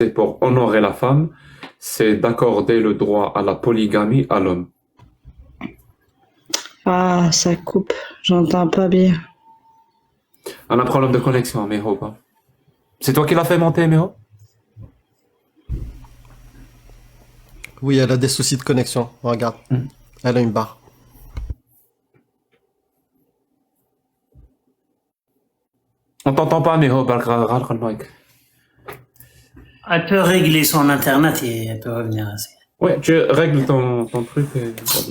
c'est pour honorer la femme, c'est d'accorder le droit à la polygamie à l'homme. Ah, ça coupe. J'entends pas bien. On a un problème de connexion, Miho. Pas. C'est toi qui l'as fait monter, Miho? Oui, elle a des soucis de connexion. Regarde. Elle a une barre. On t'entend pas, Miho. Elle peut régler son internet et elle peut revenir assez. Ouais, tu règles ton truc et ça va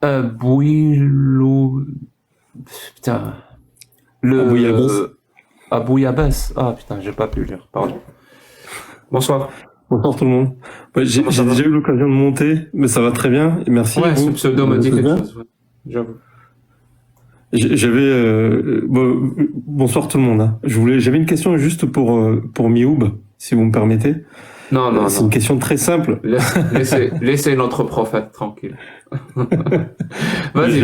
bien. Bouilou... Putain... Abouillabès. Ah putain, j'ai pas pu lire, pardon. Bonsoir. Bonsoir tout le monde. Ouais, j'ai déjà eu l'occasion de monter, mais ça va très bien. Et merci. Ouais, ce pseudo me dit quelque bien. chose. Ouais. J'avoue. Bonsoir tout le monde. Hein. J'avais une question juste pour Mioub, si vous me permettez. Non. C'est une question très simple. Laissez notre prophète tranquille. Vas-y,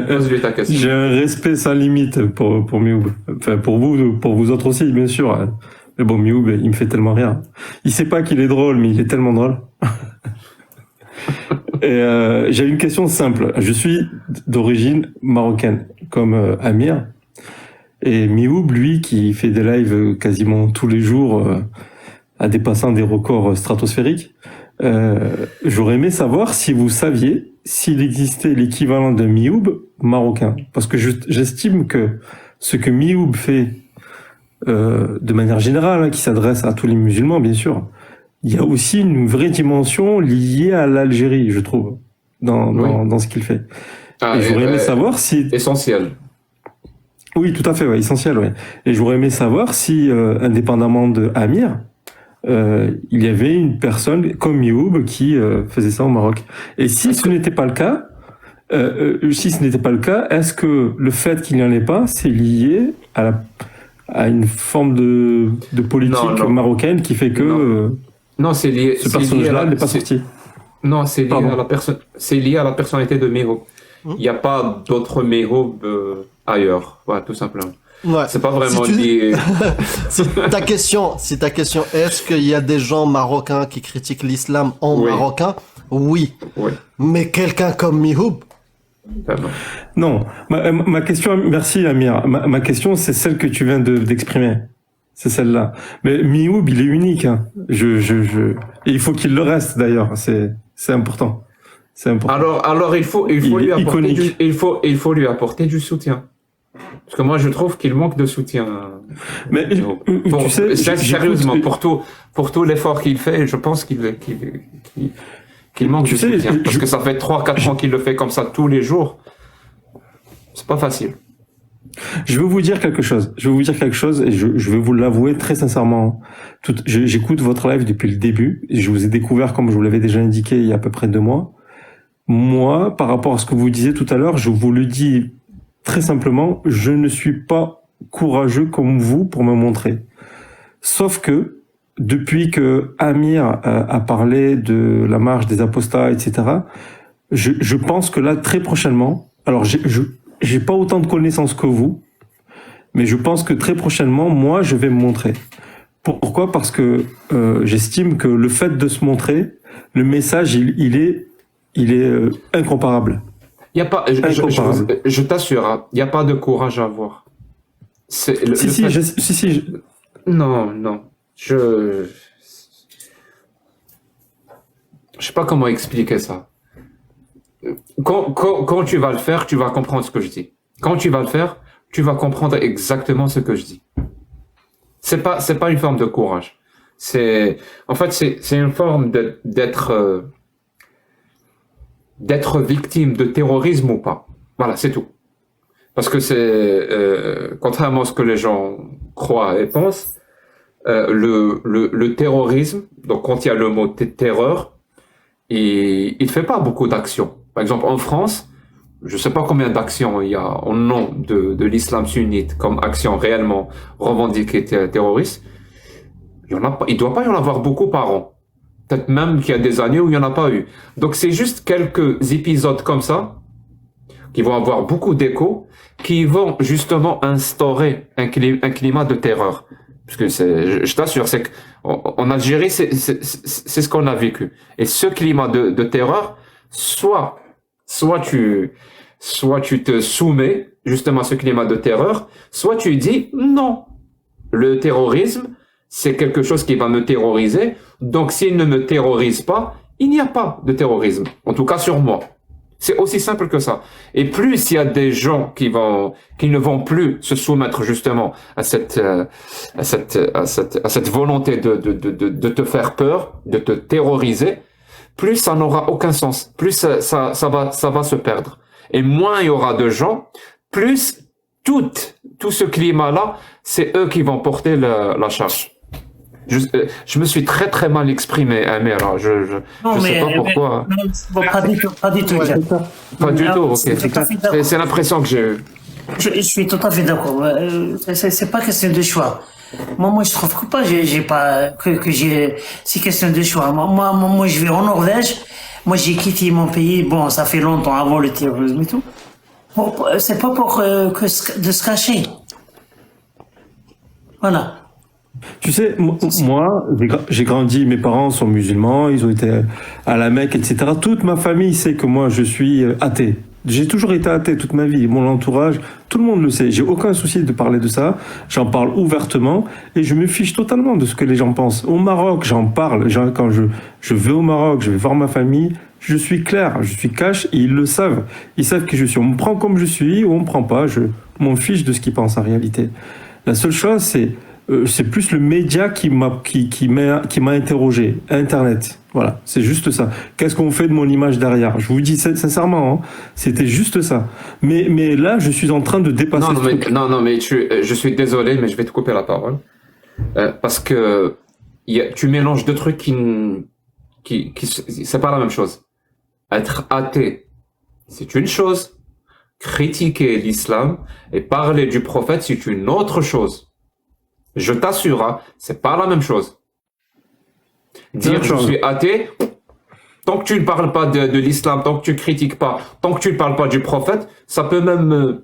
pose-lui ta question. J'ai un respect sans limite pour Mioub. Enfin, pour vous autres aussi, bien sûr. Hein. Mais bon, Mioub, il me fait tellement rire. Il sait pas qu'il est drôle, mais il est tellement drôle. Et j'ai une question simple. Je suis d'origine marocaine, comme Amir. Et Mioub, lui, qui fait des lives quasiment tous les jours, à dépassant des records stratosphériques, j'aurais aimé savoir si vous saviez s'il existait l'équivalent d'un Mioub marocain. Parce que j'estime que ce que Mioub fait, de manière générale, hein, qui s'adresse à tous les musulmans, bien sûr, il y a aussi une vraie dimension liée à l'Algérie, je trouve, dans ce qu'il fait. Et j'aurais aimé savoir si... Essentiel. Oui, tout à fait, ouais, essentiel, ouais. Et j'aurais aimé savoir si, indépendamment de Amir, il y avait une personne comme Mioub qui faisait ça au Maroc. Et si ce n'était pas le cas, est-ce que le fait qu'il n'y en ait pas, c'est lié à une forme de politique marocaine qui fait que... Non, c'est lié. Ce personnage-là n'est pas sorti. Non, c'est lié à la personne. C'est lié à la personnalité de Mihoub. Il n'y a pas d'autres Mihoub ailleurs, voilà, tout simplement. Ouais. C'est pas vraiment lié. Si ta question, est-ce qu'il y a des gens marocains qui critiquent l'islam en marocain? Oui. Mais quelqu'un comme Mioub? Non. Ma question, merci Amir. Ma question, c'est celle que tu viens d'exprimer. C'est celle-là. Mais Mioub, il est unique. Hein. Et il faut qu'il le reste d'ailleurs. C'est important. C'est important. Alors il faut lui apporter du soutien. Parce que moi je trouve qu'il manque de soutien. Mais tu sais, sérieusement, pour tout l'effort qu'il fait, je pense qu'il manque de soutien. Parce que ça fait 3-4 ans qu'il le fait comme ça tous les jours. C'est pas facile. Je vais vous dire quelque chose. Et je vais vous l'avouer très sincèrement. J'écoute votre live depuis le début. Et je vous ai découvert, comme je vous l'avais déjà indiqué, il y a à peu près 2 mois. Moi, par rapport à ce que vous disiez tout à l'heure, je vous le dis très simplement, je ne suis pas courageux comme vous pour me montrer. Sauf que, depuis que Amir a parlé de la marche des apostats, etc., je pense que là, très prochainement, alors j'ai pas autant de connaissances que vous, mais je pense que très prochainement, moi, je vais me montrer. Pourquoi? Parce que j'estime que le fait de se montrer, le message, il est incomparable. Il y a pas, je t'assure, il n'y a pas de courage à avoir. Non. Je sais pas comment expliquer ça. Quand tu vas le faire, tu vas comprendre ce que je dis. Quand tu vas le faire, tu vas comprendre exactement ce que je dis. C'est pas une forme de courage. C'est une forme d'être victime de terrorisme ou pas. Voilà, c'est tout. Parce que contrairement à ce que les gens croient et pensent, le terrorisme, donc quand il y a le mot terreur, il fait pas beaucoup d'actions. Par exemple, en France, je sais pas combien d'actions il y a au nom de l'islam sunnite comme action réellement revendiquée terroriste. Il doit pas y en avoir beaucoup par an. Peut-être même qu'il y a des années où il n'y en a pas eu. Donc c'est juste quelques épisodes comme ça qui vont avoir beaucoup d'écho, qui vont justement instaurer un climat de terreur. Parce que je t'assure, c'est qu'en Algérie, c'est ce qu'on a vécu. Et ce climat de terreur, soit tu te soumets justement à ce climat de terreur, soit tu dis non. Le terrorisme, c'est quelque chose qui va me terroriser. Donc, s'il ne me terrorise pas, il n'y a pas de terrorisme. En tout cas, sur moi. C'est aussi simple que ça. Et plus il y a des gens qui ne vont plus se soumettre justement à cette volonté de te faire peur, de te terroriser, plus ça n'aura aucun sens. Plus ça va se perdre. Et moins il y aura de gens, plus tout ce climat-là, c'est eux qui vont porter la charge. Je me suis très très mal exprimé, mais alors je sais pas pourquoi. Pas du tout. Pas du tout, ok. C'est l'impression que j'ai eue. Je suis tout à fait d'accord. C'est pas question de choix. Moi, je trouve que c'est question de choix. Moi, je vais en Norvège. Moi, j'ai quitté mon pays. Bon, ça fait longtemps avant le terrorisme et tout. C'est pas pour de se cacher. Voilà. Tu sais, moi, j'ai grandi, mes parents sont musulmans, ils ont été à la Mecque, etc. Toute ma famille sait que moi, je suis athée. J'ai toujours été athée toute ma vie. Mon entourage, tout le monde le sait. J'ai aucun souci de parler de ça. J'en parle ouvertement et je me fiche totalement de ce que les gens pensent. Au Maroc, j'en parle. Quand je vais au Maroc, je vais voir ma famille, je suis clair, je suis cash et ils le savent. Ils savent qui je suis. On me prend comme je suis ou on me prend pas. Je m'en fiche de ce qu'ils pensent en réalité. La seule chose, c'est plus le média qui m'a interrogé, Internet. Voilà, c'est juste ça. Qu'est-ce qu'on fait de mon image derrière? Je vous dis sincèrement, hein, c'était juste ça. Mais là, je suis en train de dépasser ce truc. Je suis désolé, mais je vais te couper la parole parce que tu mélanges deux trucs qui c'est pas la même chose. Être athée, c'est une chose. Critiquer l'islam et parler du prophète, c'est une autre chose. Je t'assure, hein, c'est pas la même chose. Dire je suis athée, tant que tu ne parles pas de l'islam, tant que tu critiques pas, tant que tu ne parles pas du prophète, ça peut même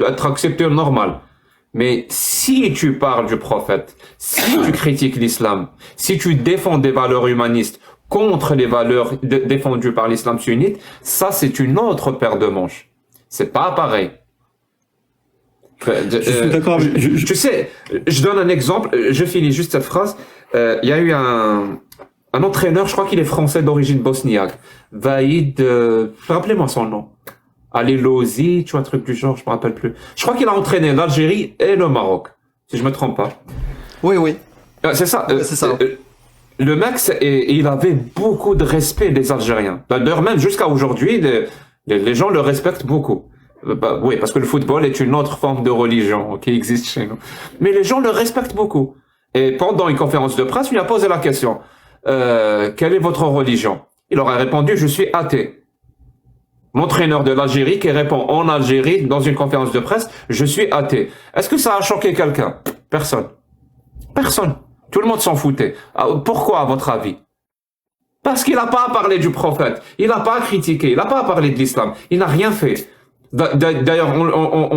être accepté normal. Mais si tu parles du prophète, si tu critiques l'islam, si tu défends des valeurs humanistes contre les valeurs défendues par l'islam sunnite, ça c'est une autre paire de manches. C'est pas pareil. Je suis d'accord. Tu sais, je donne un exemple. Je finis juste cette phrase. Il y a eu un entraîneur, je crois qu'il est français d'origine bosniaque. Vaïd, rappelez-moi son nom. Alelozi, tu vois, un truc du genre, je me rappelle plus. Je crois qu'il a entraîné l'Algérie et le Maroc, si je me trompe pas. Oui. C'est ça. C'est ça. Le mec, il avait beaucoup de respect des Algériens. D'ailleurs, même jusqu'à aujourd'hui, les gens le respectent beaucoup. Oui, parce que le football est une autre forme de religion qui existe chez nous. Mais les gens le respectent beaucoup. Et pendant une conférence de presse, il a posé la question quelle est votre religion? Il aurait répondu je suis athée. L'entraîneur de l'Algérie qui répond en Algérie dans une conférence de presse je suis athée. Est-ce que ça a choqué quelqu'un? Personne. Tout le monde s'en foutait. Pourquoi à votre avis? Parce qu'il n'a pas parlé du prophète, il n'a pas critiqué, il n'a pas parlé de l'islam, il n'a rien fait. D'ailleurs,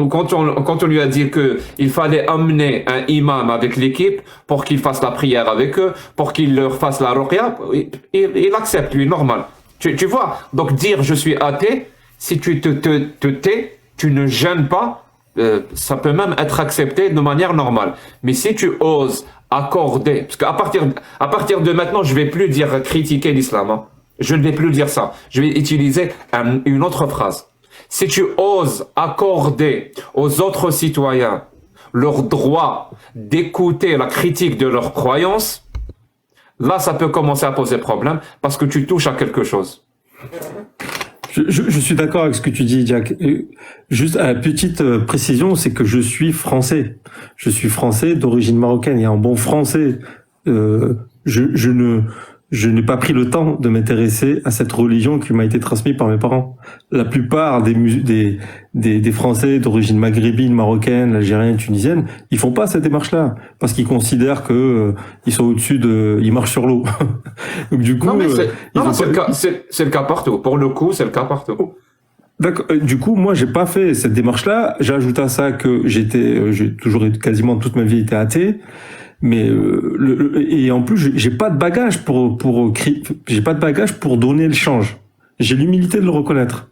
quand on lui a dit que il fallait amener un imam avec l'équipe pour qu'il fasse la prière avec eux, pour qu'il leur fasse la ruqya, il accepte, lui, normal. Tu vois, donc dire je suis athée, si tu te tais, tu ne gênes pas, ça peut même être accepté de manière normale. Mais si tu oses accorder, parce qu'à partir de maintenant, je vais plus dire critiquer l'islam, hein. Je ne vais plus dire ça. Je vais utiliser une autre phrase. Si tu oses accorder aux autres citoyens leur droit d'écouter la critique de leurs croyances, là, ça peut commencer à poser problème parce que tu touches à quelque chose. Je suis d'accord avec ce que tu dis, Jack. Juste à la petite précision, c'est que je suis français. Je suis français d'origine marocaine. Et en bon français, je n'ai pas pris le temps de m'intéresser à cette religion qui m'a été transmise par mes parents. La plupart des Français d'origine maghrébine, marocaine, algérienne, tunisienne, ils font pas cette démarche-là parce qu'ils considèrent que ils sont au-dessus ils marchent sur l'eau. Donc du coup, c'est le cas partout. Pour le coup, c'est le cas partout. D'accord. Du coup, moi, j'ai pas fait cette démarche-là. J'ajoute à ça que j'ai toujours quasiment toute ma vie été athée. Mais et en plus, j'ai pas de bagage j'ai pas de bagage pour donner le change. J'ai l'humilité de le reconnaître.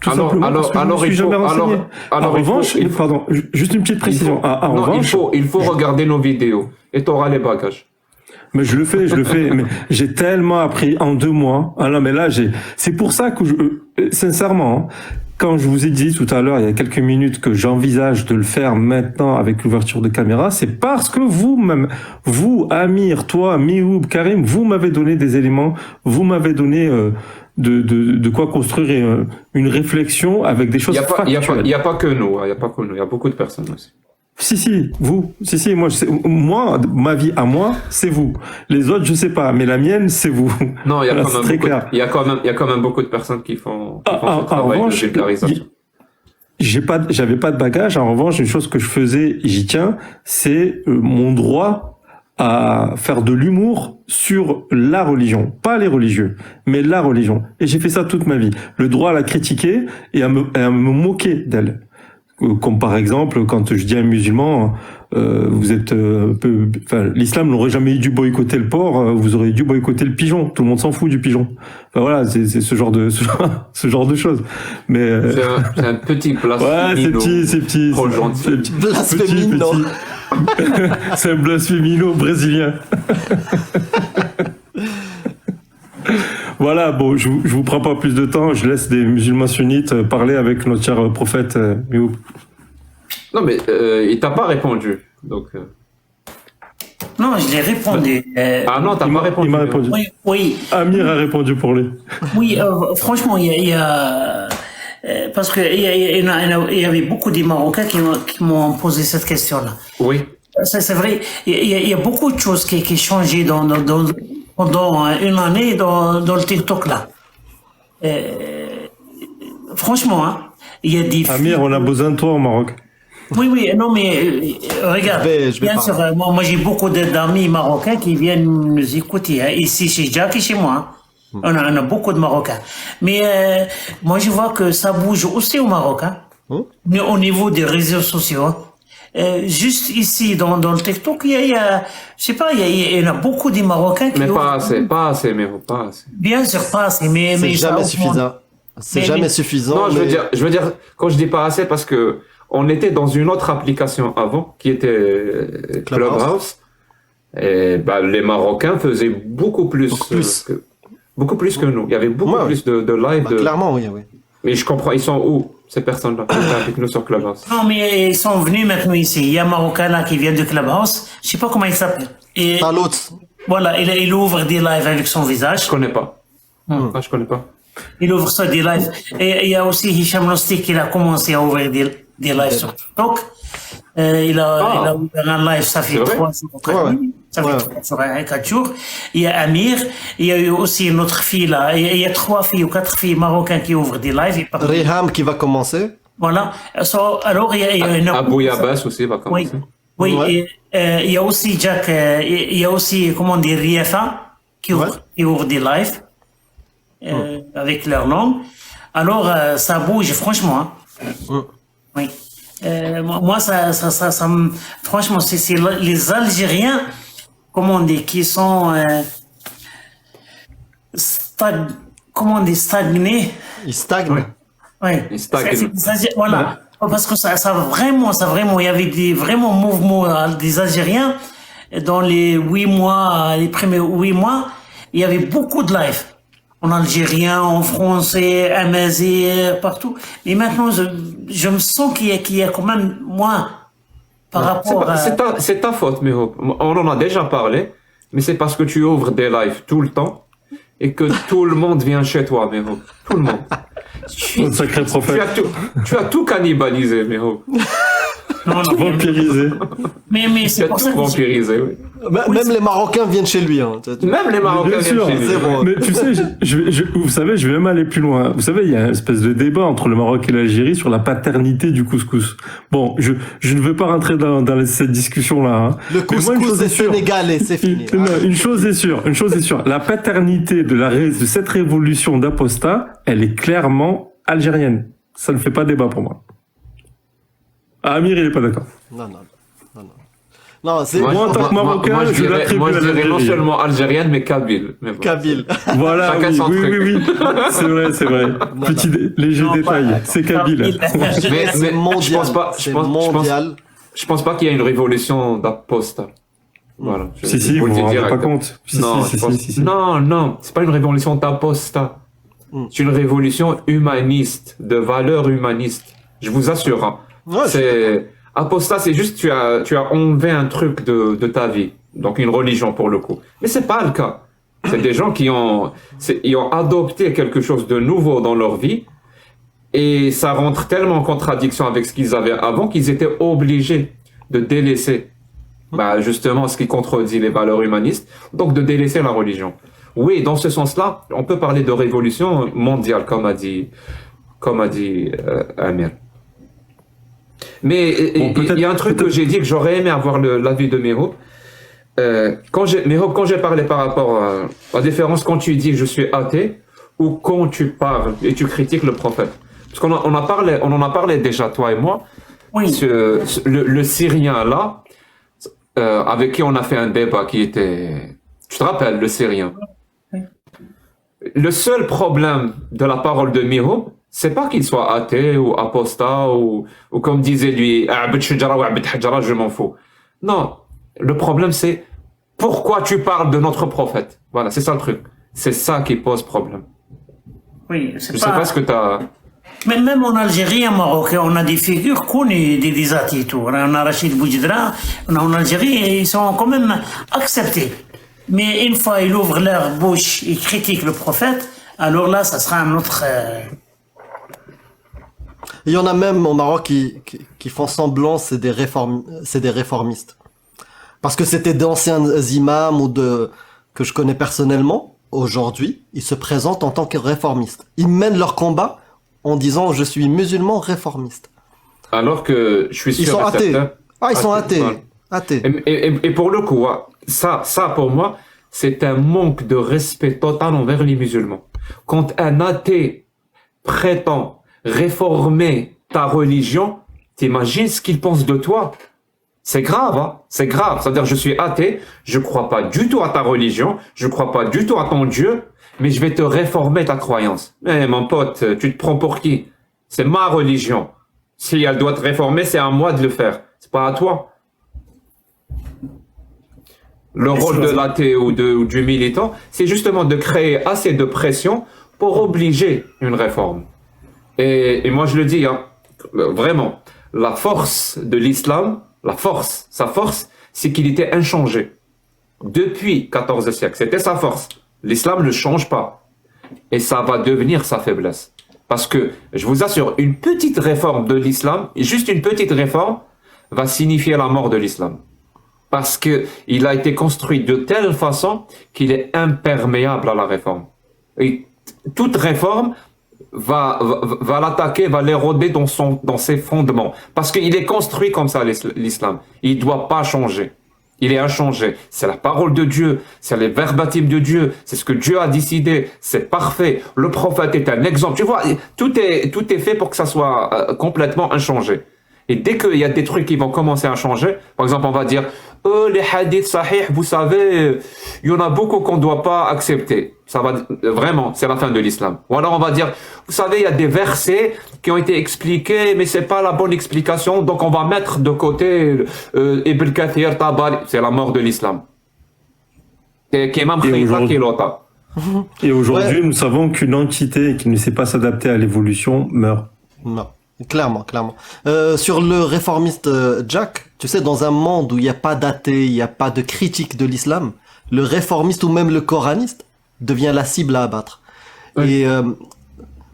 Tout simplement parce que je ne suis jamais renseigné. En revanche, pardon, juste une petite précision. En revanche, il faut regarder nos vidéos et t'auras les bagages. Mais je le fais, mais j'ai tellement appris en 2 mois. Ah non, mais là, c'est pour ça que sincèrement, quand je vous ai dit tout à l'heure, il y a quelques minutes, que j'envisage de le faire maintenant avec l'ouverture de caméra, c'est parce que vous-même, vous, Amir, toi, Mihoub, Karim, vous m'avez donné des éléments, vous m'avez donné de quoi construire une réflexion avec des choses factuelles. Il y a pas que nous, il y a beaucoup de personnes aussi. Si, moi, ma vie à moi, c'est vous. Les autres, je sais pas, mais la mienne, c'est vous. Non, il y a voilà, quand même très clair. Il y a quand même beaucoup de personnes qui font ce travail de vulgarisation. J'avais pas de bagage. En revanche, une chose que je faisais, j'y tiens, c'est mon droit à faire de l'humour sur la religion, pas les religieux, mais la religion. Et j'ai fait ça toute ma vie. Le droit à la critiquer et à me moquer d'elle. Comme par exemple, quand je dis à un musulman, vous êtes l'islam n'aurait jamais dû boycotter le porc, vous auriez dû boycotter le pigeon. Tout le monde s'en fout du pigeon. Enfin voilà, c'est ce genre de choses. Mais c'est un petit blasphème. Ouais, c'est petit. Trop gentil. Blasphémino. C'est un blasphémino brésilien. Voilà, bon, je vous prends pas plus de temps, je laisse des musulmans sunnites parler avec notre cher prophète Mihoub. Non, mais il t'a pas répondu, donc... Non, je l'ai répondu. Ah non, t'as pas répondu. Il m'a répondu. Oui. Amir a répondu pour lui. Oui, franchement, il y a parce que il y avait beaucoup de Marocains qui m'ont posé cette question-là. Oui. C'est vrai, il y a beaucoup de choses qui ont changé pendant une année dans le TikTok là. Franchement, hein, il y a des... Amir, on a besoin de toi au Maroc. Oui, non, mais regarde, bien sûr, moi j'ai beaucoup d'amis marocains qui viennent nous écouter, hein, ici chez Jack et chez moi. Hein. On a beaucoup de Marocains. Mais moi je vois que ça bouge aussi au Maroc, hein, au niveau des réseaux sociaux. Hein. Juste ici dans le TikTok, il y a je sais pas, il y en a beaucoup de Marocains qui... Mais pas assez, pas assez. Bien sûr, pas assez, mais c'est jamais suffisant. C'est jamais suffisant. Non, je veux dire, quand je dis pas assez, parce que on était dans une autre application avant, qui était Clubhouse. Et les Marocains faisaient beaucoup plus que nous. Il y avait beaucoup plus de live. Clairement, oui. Mais je comprends, ils sont où, ces personnes-là, qui étaient avec nous sur Clubhouse? Non, mais ils sont venus maintenant ici. Il y a un Marocain là qui vient de Clubhouse. Je sais pas comment il s'appelle. Voilà, il ouvre des lives avec son visage. Je connais pas. Je connais pas. Il ouvre ça des lives. Et il y a aussi Hicham Nosti qui a commencé à ouvrir des lives sur TikTok. Il a ouvert un live, ça fait 3 jours. Ça fait 4 jours. Il y a Amir. Il y a eu aussi une autre fille là. Il y a 3 filles ou 4 filles marocaines qui ouvrent des lives. Reham qui va commencer. Voilà. Alors, il y a une... Abou Yabas aussi va commencer. Oui. Il y a aussi Jack, il y a aussi, comment dire, Riafa qui ouvre des lives. Avec leur langue. Alors, ça bouge, franchement. Hein. Oui. Moi, ça franchement, c'est les Algériens, comment on dit, qui sont stagnés. Ils stagnent. Oui. Ils stagnent. Voilà. Parce que ça vraiment, il y avait vraiment mouvements des Algériens dans les 8 mois, les premiers 8 mois, il y avait beaucoup de lives. En algérien, en français, amazigh, partout. Et maintenant, je me sens qu'il y a quand même moins par rapport à... C'est ta faute, Mihoub. On en a déjà parlé, mais c'est parce que tu ouvres des lives tout le temps et que tout le monde vient chez toi, Mihoub. Tout le monde. Sacré prophète. Tu as tout cannibalisé, Mihoub. Non, vampirisé. Mais c'est pour ça que... Vampirisé, oui. Même les Marocains viennent chez lui. Hein. Même les Marocains viennent chez lui. Mais tu sais, vous savez, je vais même aller plus loin. Vous savez, il y a une espèce de débat entre le Maroc et l'Algérie sur la paternité du couscous. Bon, je ne veux pas rentrer dans cette discussion-là. Hein. Le couscous est sénégalais, c'est fini. Une chose est sûre. La paternité de cette révolution d'apostat, elle est clairement algérienne. Ça ne fait pas débat pour moi. Ah, Amir, il est pas d'accord. Non. Non, c'est moi en tant que Marocain, je dirais non seulement algérienne, mais kabyle. Mais bon. Kabyle. Voilà, oui. C'est vrai. Petit léger détail, c'est kabyle. Mais c'est mondial. Je pense pas qu'il y a une révolution d'apostat. Voilà. Si, vous vous rendez pas compte. Non, c'est pas une révolution d'apostat. C'est une révolution humaniste, de valeurs humanistes. Je vous assure. Hein. Ouais, apostat, c'est juste tu as enlevé un truc de ta vie, donc une religion pour le coup. Mais c'est pas le cas. C'est des gens qui ont adopté quelque chose de nouveau dans leur vie et ça rentre tellement en contradiction avec ce qu'ils avaient avant qu'ils étaient obligés de délaisser, justement, ce qui contredit les valeurs humanistes, donc de délaisser la religion. Oui, dans ce sens-là, on peut parler de révolution mondiale, comme a dit Amir. Mais il y a un truc que j'ai dit que j'aurais aimé avoir l'avis de Mehoub. Quand j'ai parlé par rapport à la différence quand tu dis je suis athée ou quand tu parles et tu critiques le prophète. Parce qu'on en a parlé déjà, toi et moi. Oui. Le Syrien là, avec qui on a fait un débat qui était... Tu te rappelles, le Syrien. Oui. Le seul problème de la parole de Mehoub, c'est pas qu'il soit athée ou apostat ou comme disait lui, je m'en fous. Non, le problème c'est pourquoi tu parles de notre prophète. Voilà, c'est ça le truc. C'est ça qui pose problème. Oui, je sais pas ce que tu as... Mais même en Algérie, en Maroc, on a des figures connues des athées. On a Rachid Boujdra, en Algérie, ils sont quand même acceptés. Mais une fois ils ouvrent leur bouche, ils critiquent le prophète, alors là, ça sera un autre... Il y en a même au Maroc qui font semblant, c'est des réformistes. Parce que c'était d'anciens imams que je connais personnellement. Aujourd'hui, ils se présentent en tant que réformistes. Ils mènent leur combat en disant je suis musulman réformiste. Alors que je suis sûr. Ils sont athées. Ils sont athées. Voilà. Athées. Et pour le coup, ça pour moi, c'est un manque de respect total envers les musulmans. Quand un athée prétend réformer ta religion, t'imagines ce qu'il pense de toi? C'est grave, hein? C'est grave. C'est-à-dire, je suis athée, je crois pas du tout à ta religion, je crois pas du tout à ton Dieu, mais je vais te réformer ta croyance. Mais mon pote, tu te prends pour qui? C'est ma religion. Si elle doit te réformer, c'est à moi de le faire. C'est pas à toi. Le rôle de l'athée ou du militant, c'est justement de créer assez de pression pour obliger une réforme. Et moi je le dis, hein, vraiment, la force de l'islam, sa force, c'est qu'il était inchangé. Depuis 14 siècles, c'était sa force. L'islam ne change pas. Et ça va devenir sa faiblesse. Parce que, je vous assure, une petite réforme de l'islam, juste une petite réforme, va signifier la mort de l'islam. Parce que il a été construit de telle façon qu'il est imperméable à la réforme. Et toute réforme va l'attaquer, va l'éroder dans ses fondements. Parce qu'il est construit comme ça, l'islam. Il doit pas changer. Il est inchangé. C'est la parole de Dieu. C'est les verbatim de Dieu. C'est ce que Dieu a décidé. C'est parfait. Le prophète est un exemple. Tu vois, tout est fait pour que ça soit complètement inchangé. Et dès qu'il y a des trucs qui vont commencer à changer, par exemple, on va dire, les hadiths sahih, vous savez, il y en a beaucoup qu'on ne doit pas accepter. Ça va, vraiment, c'est la fin de l'islam. Ou alors on va dire, vous savez, il y a des versets qui ont été expliqués, mais c'est pas la bonne explication, donc on va mettre de côté Ibn Kathir, Tabari, c'est la mort de l'islam. Et aujourd'hui, nous savons qu'une entité qui ne sait pas s'adapter à l'évolution meurt. Non. Clairement. Sur le réformiste Jack, tu sais, dans un monde où il n'y a pas d'athée, il n'y a pas de critique de l'islam, le réformiste ou même le coraniste devient la cible à abattre. Oui. Et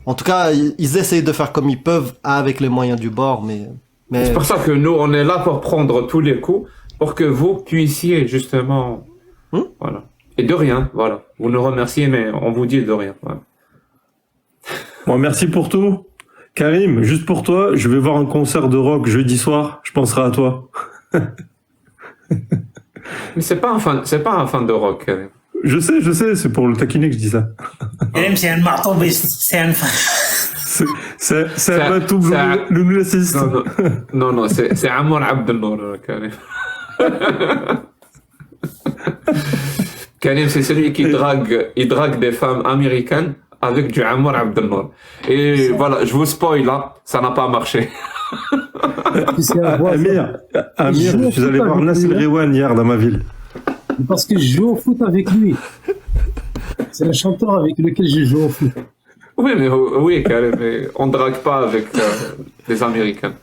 en tout cas, ils essayent de faire comme ils peuvent avec les moyens du bord, mais... C'est pour ça que nous, on est là pour prendre tous les coups, pour que vous puissiez justement... Voilà. Et de rien, voilà. Vous nous remerciez, mais on vous dit de rien. Voilà. Bon, merci pour tout. Karim, juste pour toi, je vais voir un concert de rock jeudi soir, je penserai à toi. Mais c'est pas un fan de rock, Karim. Je sais, c'est pour le taquiner que je dis ça. Karim, c'est un marteau, c'est un fan. C'est un bateau le nounassiste. Non, c'est Ammar Abdelnour, Karim. Karim, c'est celui qui drague des femmes américaines avec du Ammar Abdelnour. Et voilà, je vous spoil là, ça n'a pas marché. Amir, je suis allé voir Nasser Rewan hier dans ma ville. Parce que je joue au foot avec lui. C'est le chanteur avec lequel je joue au foot. Oui, Karim, mais on drague pas avec les Américains.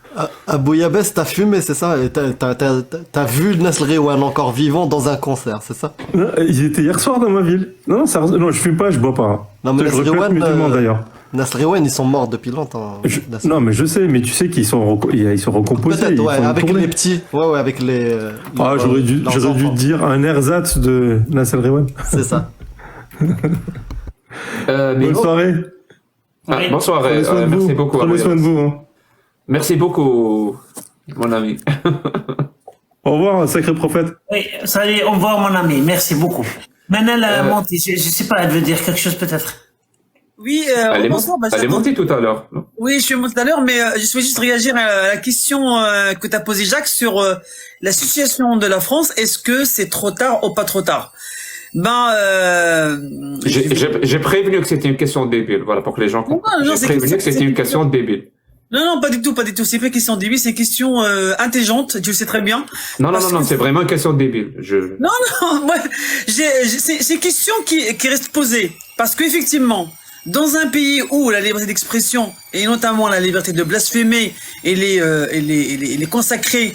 À Bouillabaisse, t'as fumé, c'est ça? Et t'as vu Nasser Rewan encore vivant dans un concert, c'est ça? Non, ils étaient hier soir dans ma ville. Non, je fume pas, je bois pas. Non, mais je regrette mutuellement d'ailleurs. Nasser Rewan, ils sont morts depuis longtemps. Non, mais je sais, mais tu sais qu'ils sont recomposés. Peut-être, ouais, avec les petits. Ouais, avec les. J'aurais dû dire un ersatz de Nasser Rewan. C'est ça. Bonne soirée. Bonsoir, merci beaucoup. Prenez soin de vous. Hein. Merci beaucoup, mon ami. Au revoir, sacré prophète. Oui, salut, au revoir, mon ami, merci beaucoup. Maintenant, Monty, je sais pas, elle veut dire quelque chose peut-être. Oui, elle est montée tout à l'heure. Oui, je suis montée tout à l'heure, mais je souhaite juste réagir à la question que tu as posée, Jacques, sur la situation de la France. Est-ce que c'est trop tard ou pas trop tard? J'ai prévenu que c'était une question débile, voilà, pour que les gens comprennent. J'ai prévenu que c'était une question débile. Non, pas du tout. C'est pas une question débile, c'est une question intelligente, tu le sais très bien. Non, c'est vraiment une question débile. Non, c'est une question qui reste posée. Parce qu'effectivement, dans un pays où la liberté d'expression, et notamment la liberté de blasphémer, elle est consacrée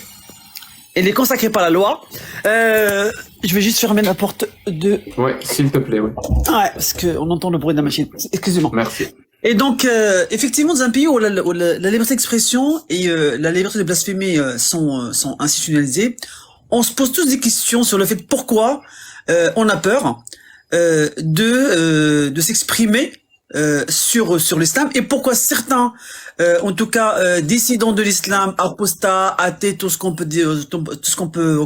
par la loi, je vais juste fermer la porte de... Ouais, s'il te plaît, oui. Ouais, parce qu'on entend le bruit de la machine. Excusez-moi. Merci. Et donc, effectivement, dans un pays où la liberté d'expression et la liberté de blasphémer sont institutionnalisées, on se pose tous des questions sur le fait pourquoi on a peur de s'exprimer sur l'islam, et pourquoi certains, en tout cas dissidents de l'islam, apostats, athées, tout ce qu'on peut dire,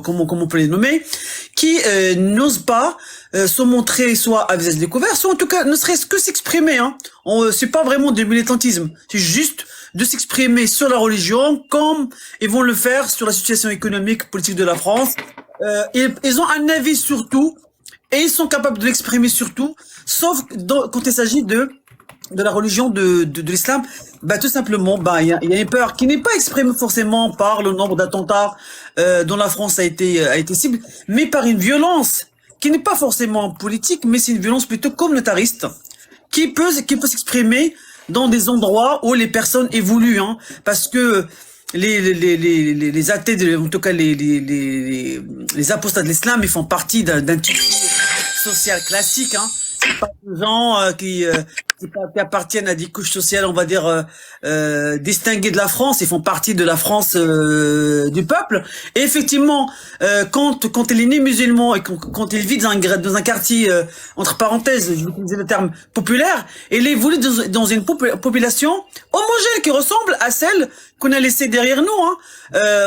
comment on peut les nommer, qui n'osent pas se montrer soit à visage découvert, soit en tout cas ne serait-ce que s'exprimer. C'est pas vraiment du militantisme, c'est juste de s'exprimer sur la religion, comme ils vont le faire sur la situation économique, politique de la France. Ils ont un avis sur tout, et ils sont capables de l'exprimer sur tout, sauf quand il s'agit de la religion de l'islam. Tout simplement, il y a une peur qui n'est pas exprimée forcément par le nombre d'attentats dont la France a été cible, mais par une violence qui n'est pas forcément politique, mais c'est une violence plutôt communautariste qui peut s'exprimer dans des endroits où les personnes évoluent, parce que les athées, en tout cas les apostats de l'islam, ils font partie d'un type social classique, c'est pas des gens qui appartiennent à des couches sociales, on va dire distinguées de la France. Ils font partie de la France du peuple. Et effectivement, quand il est né musulman et quand il vit dans un quartier entre parenthèses, je vais utiliser le terme populaire, il évolue dans une population homogène qui ressemble à celle qu'on a laissée derrière nous.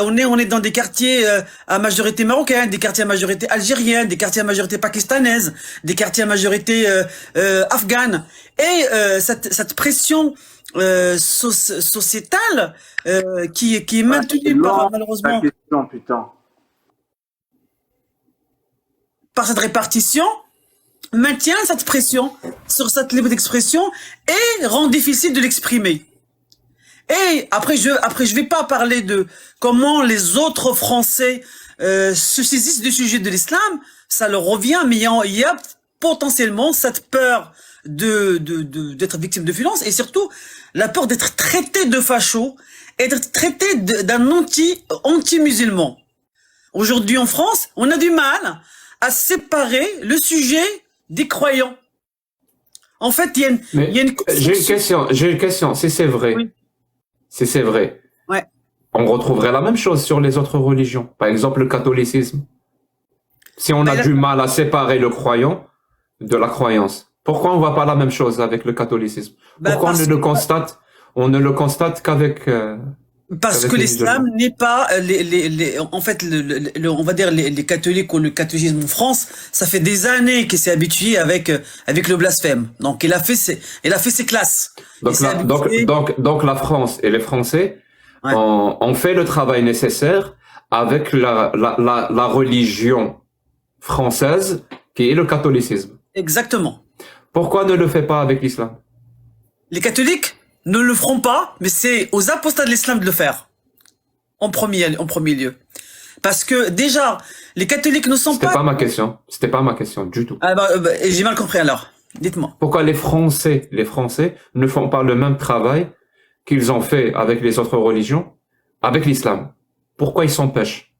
On est dans des quartiers à majorité marocaine, des quartiers à majorité algérienne, des quartiers à majorité pakistanaise, des quartiers à majorité afghane. Et cette pression sociétale qui est maintenue malheureusement par cette répartition, maintient cette pression sur cette liberté d'expression et rend difficile de l'exprimer. Et après je vais pas parler de comment les autres Français se saisissent du sujet de l'islam, ça leur revient, mais il y a potentiellement cette peur d'être victime de violence, et surtout la peur d'être traité de facho et d'être traité d'un anti-musulman. Aujourd'hui en France, on a du mal à séparer le sujet des croyants. En fait, il y a une j'ai une question, si c'est vrai. Oui. Si c'est vrai. Ouais. On retrouverait la même chose sur les autres religions. Par exemple, le catholicisme. Si on a du mal à séparer le croyant de la croyance, pourquoi on ne voit pas la même chose avec le catholicisme? Pourquoi on ne le constate qu'avec Parce avec que les l'islam musulmans. n'est pas en fait on va dire les catholiques ou le catéchisme en France, ça fait des années qu'il s'est habitué avec le blasphème. Donc il a fait ses classes. Il Donc, s'est habitué. donc la France et les Français Ouais. ont fait le travail nécessaire avec la religion française qui est le catholicisme. Exactement. Pourquoi ne le fait pas avec l'islam? Les catholiques ne le feront pas, mais c'est aux apostats de l'islam de le faire en premier lieu. Parce que déjà les catholiques ne sont C'était pas. pas ma question. C'était pas ma question du tout. Ah j'ai mal compris alors. Dites-moi. Pourquoi les Français ne font pas le même travail qu'ils ont fait avec les autres religions, avec l'islam? Pourquoi ils s'empêchent?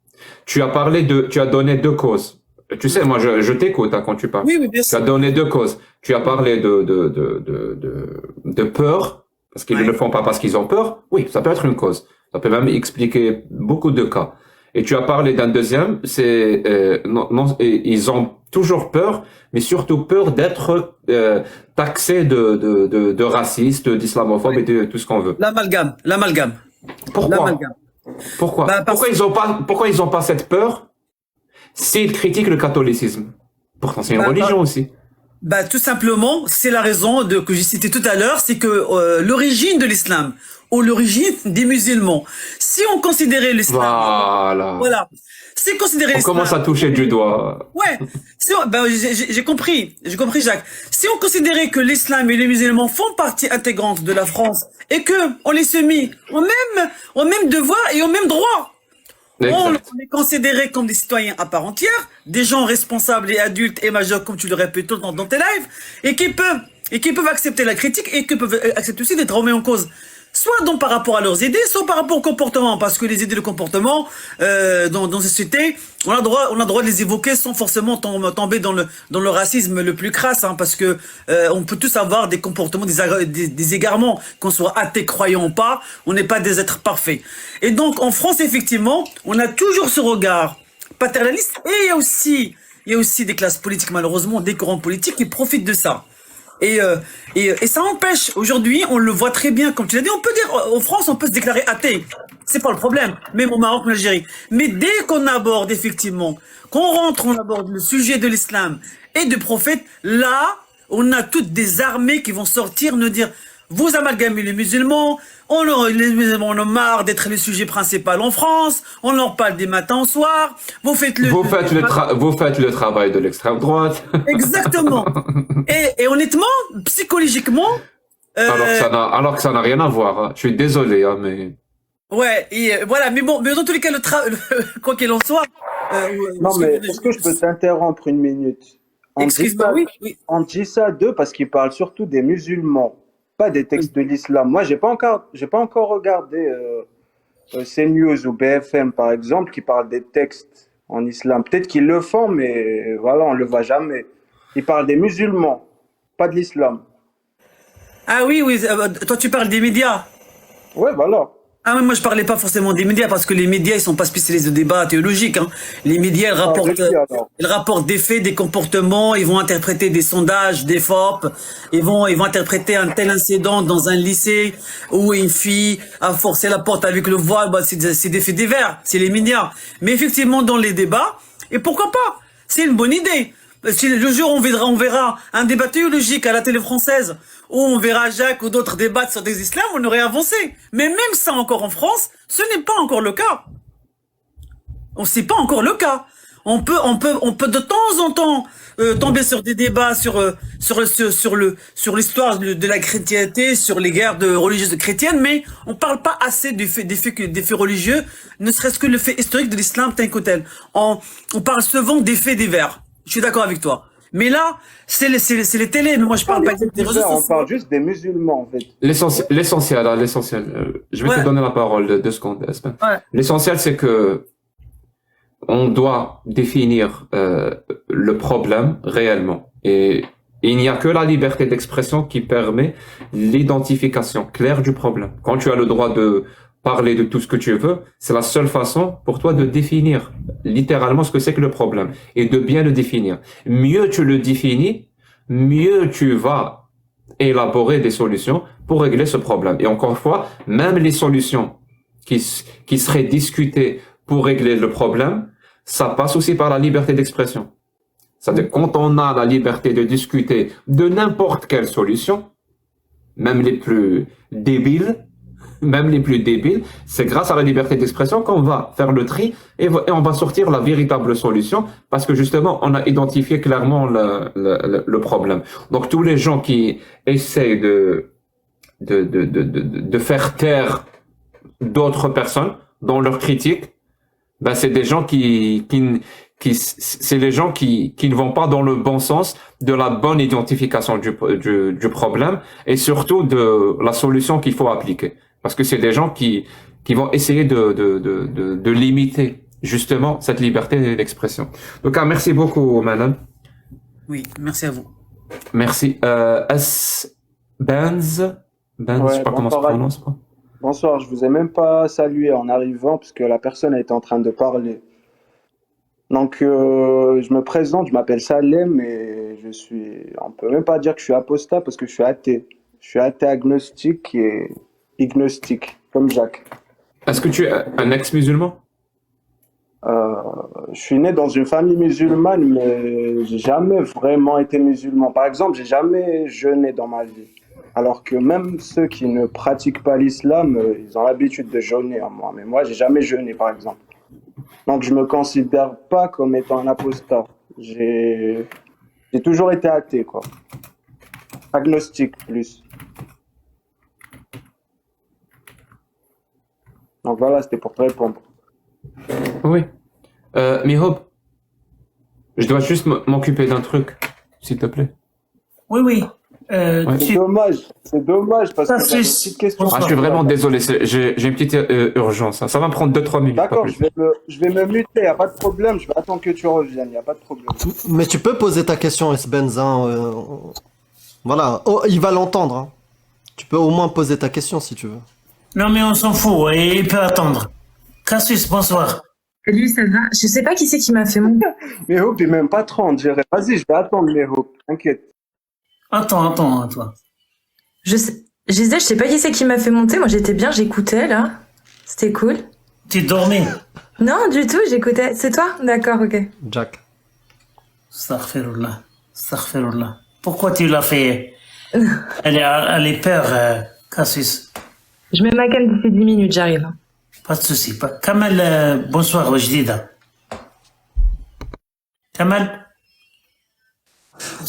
Tu as donné deux causes. Tu sais, moi, je t'écoute hein, quand tu parles. Oui, bien Tu as sûr. donné deux causes. Tu as parlé de peur, parce qu'ils ne Ouais. le font pas parce qu'ils ont peur. Oui, ça peut être une cause. Ça peut même expliquer beaucoup de cas. Et tu as parlé d'un deuxième, c'est ils ont toujours peur, mais surtout peur d'être taxés de racistes, d'islamophobes Ouais. et de tout ce qu'on veut. L'amalgame. Pourquoi? Pourquoi? Bah, parce- Pourquoi ils ont pas cette peur s'ils critiquent le catholicisme? Pourtant, c'est une Bah, religion aussi. Bah tout simplement, c'est la raison que j'ai cité tout à l'heure, c'est que l'origine de l'islam ou l'origine des musulmans, si on considérait l'islam, Voilà. si considérer On l'islam, commence à toucher du doigt. ouais, j'ai compris Jacques. Si on considérait que l'islam et les musulmans font partie intégrante de la France et que on les soumet au même devoir et au même droit. On Exact. les considérait comme des citoyens à part entière, des gens responsables et adultes et majeurs, comme tu le répètes tout le temps dans tes lives, et qui peuvent accepter la critique et qui peuvent accepter aussi d'être remis en cause. Soit donc par rapport à leurs idées, soit par rapport au comportement, parce que les idées de comportement dans ces sociétés, on a droit de les évoquer sans forcément tomber dans le racisme le plus crasse, hein, parce que on peut tous avoir des comportements, des égarements, qu'on soit athée, croyant ou pas, on n'est pas des êtres parfaits. Et donc en France, effectivement, on a toujours ce regard paternaliste, et il y a aussi des classes politiques, malheureusement, des courants politiques qui profitent de ça. Et ça empêche, aujourd'hui, on le voit très bien, comme tu l'as dit, on peut dire, en France, on peut se déclarer athée. C'est pas le problème, même au Maroc, en Algérie. Mais dès qu'on aborde, effectivement, on aborde le sujet de l'islam et du prophète, là, on a toutes des armées qui vont sortir, nous dire, vous amalgamez les musulmans, les musulmans en ont marre d'être le sujet principal en France, on en parle des matins au soir, vous faites le travail de l'extrême droite. Exactement. Et honnêtement, psychologiquement, Alors que ça n'a rien à voir. Hein. Je suis désolé, hein, mais. ouais, et voilà, mais bon, mais dans tous les cas, quoi qu'il en soit. Non, mais est-ce que je peux t'interrompre une minute? Excuse-moi, oui. On dit ça d'eux parce qu'ils parlent surtout des musulmans, pas des textes de l'islam. Moi, j'ai pas encore regardé CNews ou BFM, par exemple, qui parlent des textes en islam. Peut-être qu'ils le font, mais voilà, on le voit jamais. Ils parlent des musulmans, pas de l'islam. Ah oui, toi tu parles des médias. Ouais, voilà. Ah mais moi je parlais pas forcément des médias parce que les médias ils sont pas spécialisés de débat théologique. Hein. Les médias ils rapportent des faits, des comportements, ils vont interpréter des sondages, des FOP, ils vont interpréter un tel incident dans un lycée où une fille a forcé la porte avec le voile, c'est des faits divers, c'est les médias. Mais effectivement dans les débats, et pourquoi pas, c'est une bonne idée. Si le jour on verra un débat théologique à la télé française où on verra Jacques ou d'autres débattre sur des islams, on aurait avancé. Mais même ça encore en France, ce n'est pas encore le cas. C'est pas encore le cas. On peut de temps en temps tomber sur des débats sur l'histoire de la chrétienté, sur les guerres religieuses chrétiennes, mais on parle pas assez des faits religieux, ne serait-ce que le fait historique de l'islam tel que tel. On parle souvent des faits divers. Je suis d'accord avec toi. Mais là, c'est les télés. Mais moi, je parle pas des réseaux sociaux. On parle juste des musulmans, en fait. L'essentiel. Je vais te donner la parole de 2 secondes, Espen. Ouais. L'essentiel, c'est que on doit définir le problème réellement. Et il n'y a que la liberté d'expression qui permet l'identification claire du problème. Quand tu as le droit de parler de tout ce que tu veux, c'est la seule façon pour toi de définir littéralement ce que c'est que le problème et de bien le définir. Mieux tu le définis, mieux tu vas élaborer des solutions pour régler ce problème. Et encore une fois, même les solutions qui seraient discutées pour régler le problème, ça passe aussi par la liberté d'expression. C'est-à-dire, quand on a la liberté de discuter de n'importe quelle solution, même les plus débiles, c'est grâce à la liberté d'expression qu'on va faire le tri et on va sortir la véritable solution parce que justement, on a identifié clairement le problème. Donc, tous les gens qui essayent de faire taire d'autres personnes dans leurs critiques, ben c'est des gens c'est les gens qui ne vont pas dans le bon sens de la bonne identification du problème et surtout de la solution qu'il faut appliquer. Parce que c'est des gens qui vont essayer de limiter justement cette liberté d'expression. Donc, merci beaucoup, madame. Oui, merci à vous. Merci. Benz, Ouais, je sais pas comment ça se prononce. Bonsoir, je vous ai même pas salué en arrivant parce que la personne était en train de parler. Donc, je me présente, je m'appelle Salem et on peut même pas dire que je suis apostat parce que je suis athée. Je suis athée agnostique et agnostique, comme Jacques. Est-ce que tu es un ex-musulman? Je suis né dans une famille musulmane, mais j'ai jamais vraiment été musulman. Par exemple, j'ai jamais jeûné dans ma vie. Alors que même ceux qui ne pratiquent pas l'islam, ils ont l'habitude de jeûner à moi. Mais moi, j'ai jamais jeûné, par exemple. Donc, je me considère pas comme étant un apostat. J'ai toujours été athée, quoi. Agnostique, plus. Donc voilà, c'était pour te répondre. Oui. Mihob, je dois juste m'occuper d'un truc, s'il te plaît. Oui, oui. C'est dommage parce que j'ai une c'est- petite question. Je suis vraiment désolé, j'ai une petite urgence. Ça va me prendre 2-3 minutes. D'accord, pas plus. je vais me muter, il n'y a pas de problème, je vais attendre que tu reviennes, il n'y a pas de problème. Mais tu peux poser ta question, S-Benz. Voilà, oh, il va l'entendre. Hein. Tu peux au moins poser ta question si tu veux. Non, mais on s'en fout, et il peut attendre. Cassius, bonsoir. Salut, ça va? Je sais pas qui c'est qui m'a fait mon... Mais Hope, il même pas 30, je dirais. Vas-y, je vais attendre les Hope, t'inquiète. Attends, toi. Je disais, je sais pas qui c'est qui m'a fait monter. Moi, j'étais bien, j'écoutais, là. C'était cool. Tu dormais? Non, du tout, j'écoutais. C'est toi? D'accord, ok. Jack. Astaghfirullah. Pourquoi tu l'as fait? Elle est peur, Cassius. Je mets ma cam d'ici 10 minutes, j'arrive. Pas de souci. Kamal, bonsoir, Wajdida. Kamal?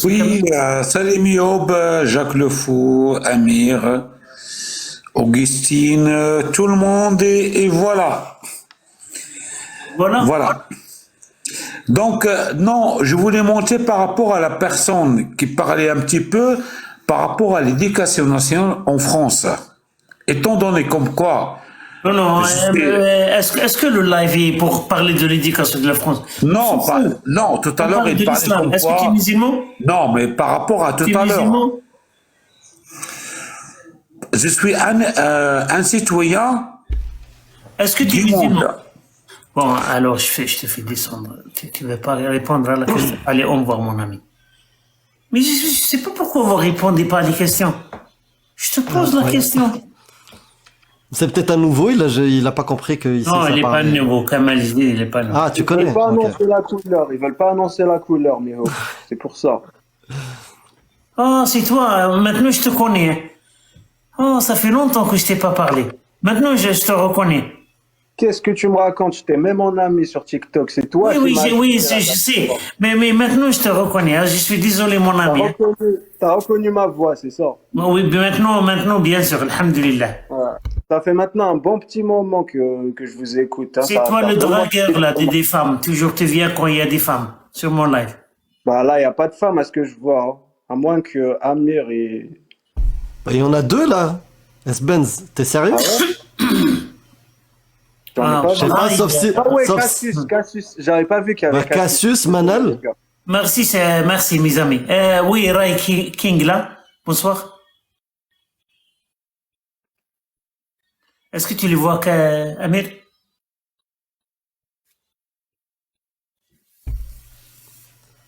Oui, salut Miob, Jacques Le Fou, Amir, Augustine, tout le monde, et voilà. Voilà. Donc, non, je voulais monter par rapport à la personne qui parlait un petit peu par rapport à l'éducation nationale en France. Étant donné comme quoi... Non, est-ce que le live est pour parler de l'éducation de la France? Non, tout à l'heure, il parlait comme quoi... Est-ce que tu es musulman? Non, mais par rapport à tout à l'heure... Je suis un citoyen... Est-ce que tu es musulman? Bon, alors je te fais descendre. Tu ne veux pas répondre à la question? Allez, au revoir, mon ami. Mais je ne sais pas pourquoi vous ne répondez pas à des questions. Je te pose la question. C'est peut-être un nouveau, il a pas compris que ici. Non, il n'est pas nouveau. Kamal, il n'est pas nouveau. Ah, tu connais. Ils veulent pas annoncer la couleur, ils veulent pas annoncer la couleur, mais c'est pour ça. Oh, c'est toi. Maintenant, je te connais. Oh, ça fait longtemps que je t'ai pas parlé. Maintenant, je te reconnais. Qu'est-ce que tu me racontes? J'étais même en ami sur TikTok, c'est toi Oui, je sais. Mais maintenant, je te reconnais. Hein. Je suis désolé, mon ami. T'as reconnu ma voix, c'est ça? Oui, maintenant, bien sûr, alhamdulillah. Voilà. Ça fait maintenant un bon petit moment que je vous écoute. Hein. C'est toi le dragueur là, des femmes. Toujours tu viens quand il y a des femmes sur mon live. Bah là, il n'y a pas de femmes à ce que je vois. Hein. À moins que Amir et... Bah, il y en a deux là. S-Benz, t'es sérieux? Je sais pas, sauf si... Cassius, j'avais pas vu qu'il y avait Cassius, Manal. Merci mes amis. Oui, Ray King là. Bonsoir. Est-ce que tu les vois, Amir?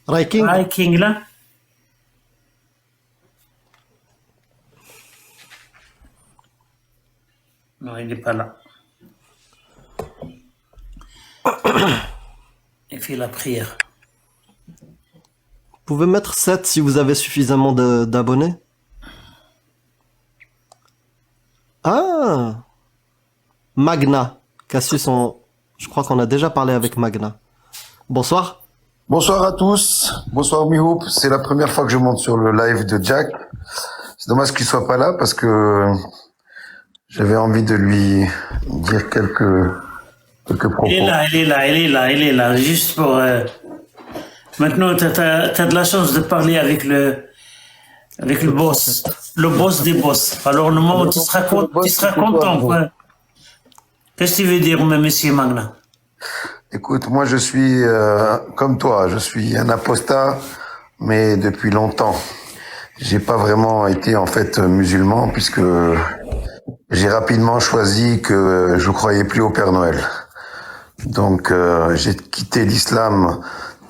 Ray King là. Non, il n'est pas là. Et puis la prière. Vous pouvez mettre 7 si vous avez suffisamment d'abonnés. Ah, Magna. Cassius, je crois qu'on a déjà parlé avec Magna. Bonsoir. Bonsoir à tous. Bonsoir Mihoop. C'est la première fois que je monte sur le live de Jack. C'est dommage qu'il soit pas là parce que j'avais envie de lui dire quelques propos. Il est là. Juste pour... Maintenant, t'as de la chance de parler avec le boss. Le boss des boss. Alors, au moment où tu seras content. Ouais. Qu'est-ce que tu veux dire, monsieur Magna? Écoute, moi je suis comme toi, je suis un apostat, mais depuis longtemps. J'ai pas vraiment été en fait musulman puisque j'ai rapidement choisi que je croyais plus au Père Noël. Donc j'ai quitté l'islam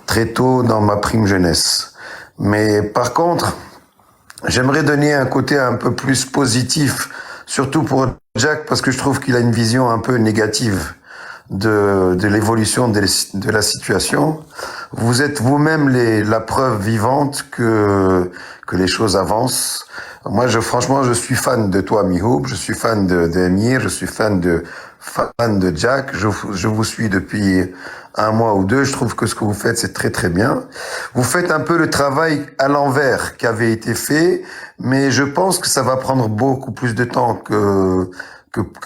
très tôt dans ma prime jeunesse. Mais par contre, j'aimerais donner un côté un peu plus positif, surtout pour Jack, parce que je trouve qu'il a une vision un peu négative de l'évolution de la situation. Vous êtes vous-même la preuve vivante que les choses avancent. Moi, franchement, je suis fan de toi, Mihoub. Je suis fan d'Emir. Je suis fan de Jack. Je vous suis depuis un mois ou deux. Je trouve que ce que vous faites, c'est très très bien. Vous faites un peu le travail à l'envers qui avait été fait, mais je pense que ça va prendre beaucoup plus de temps que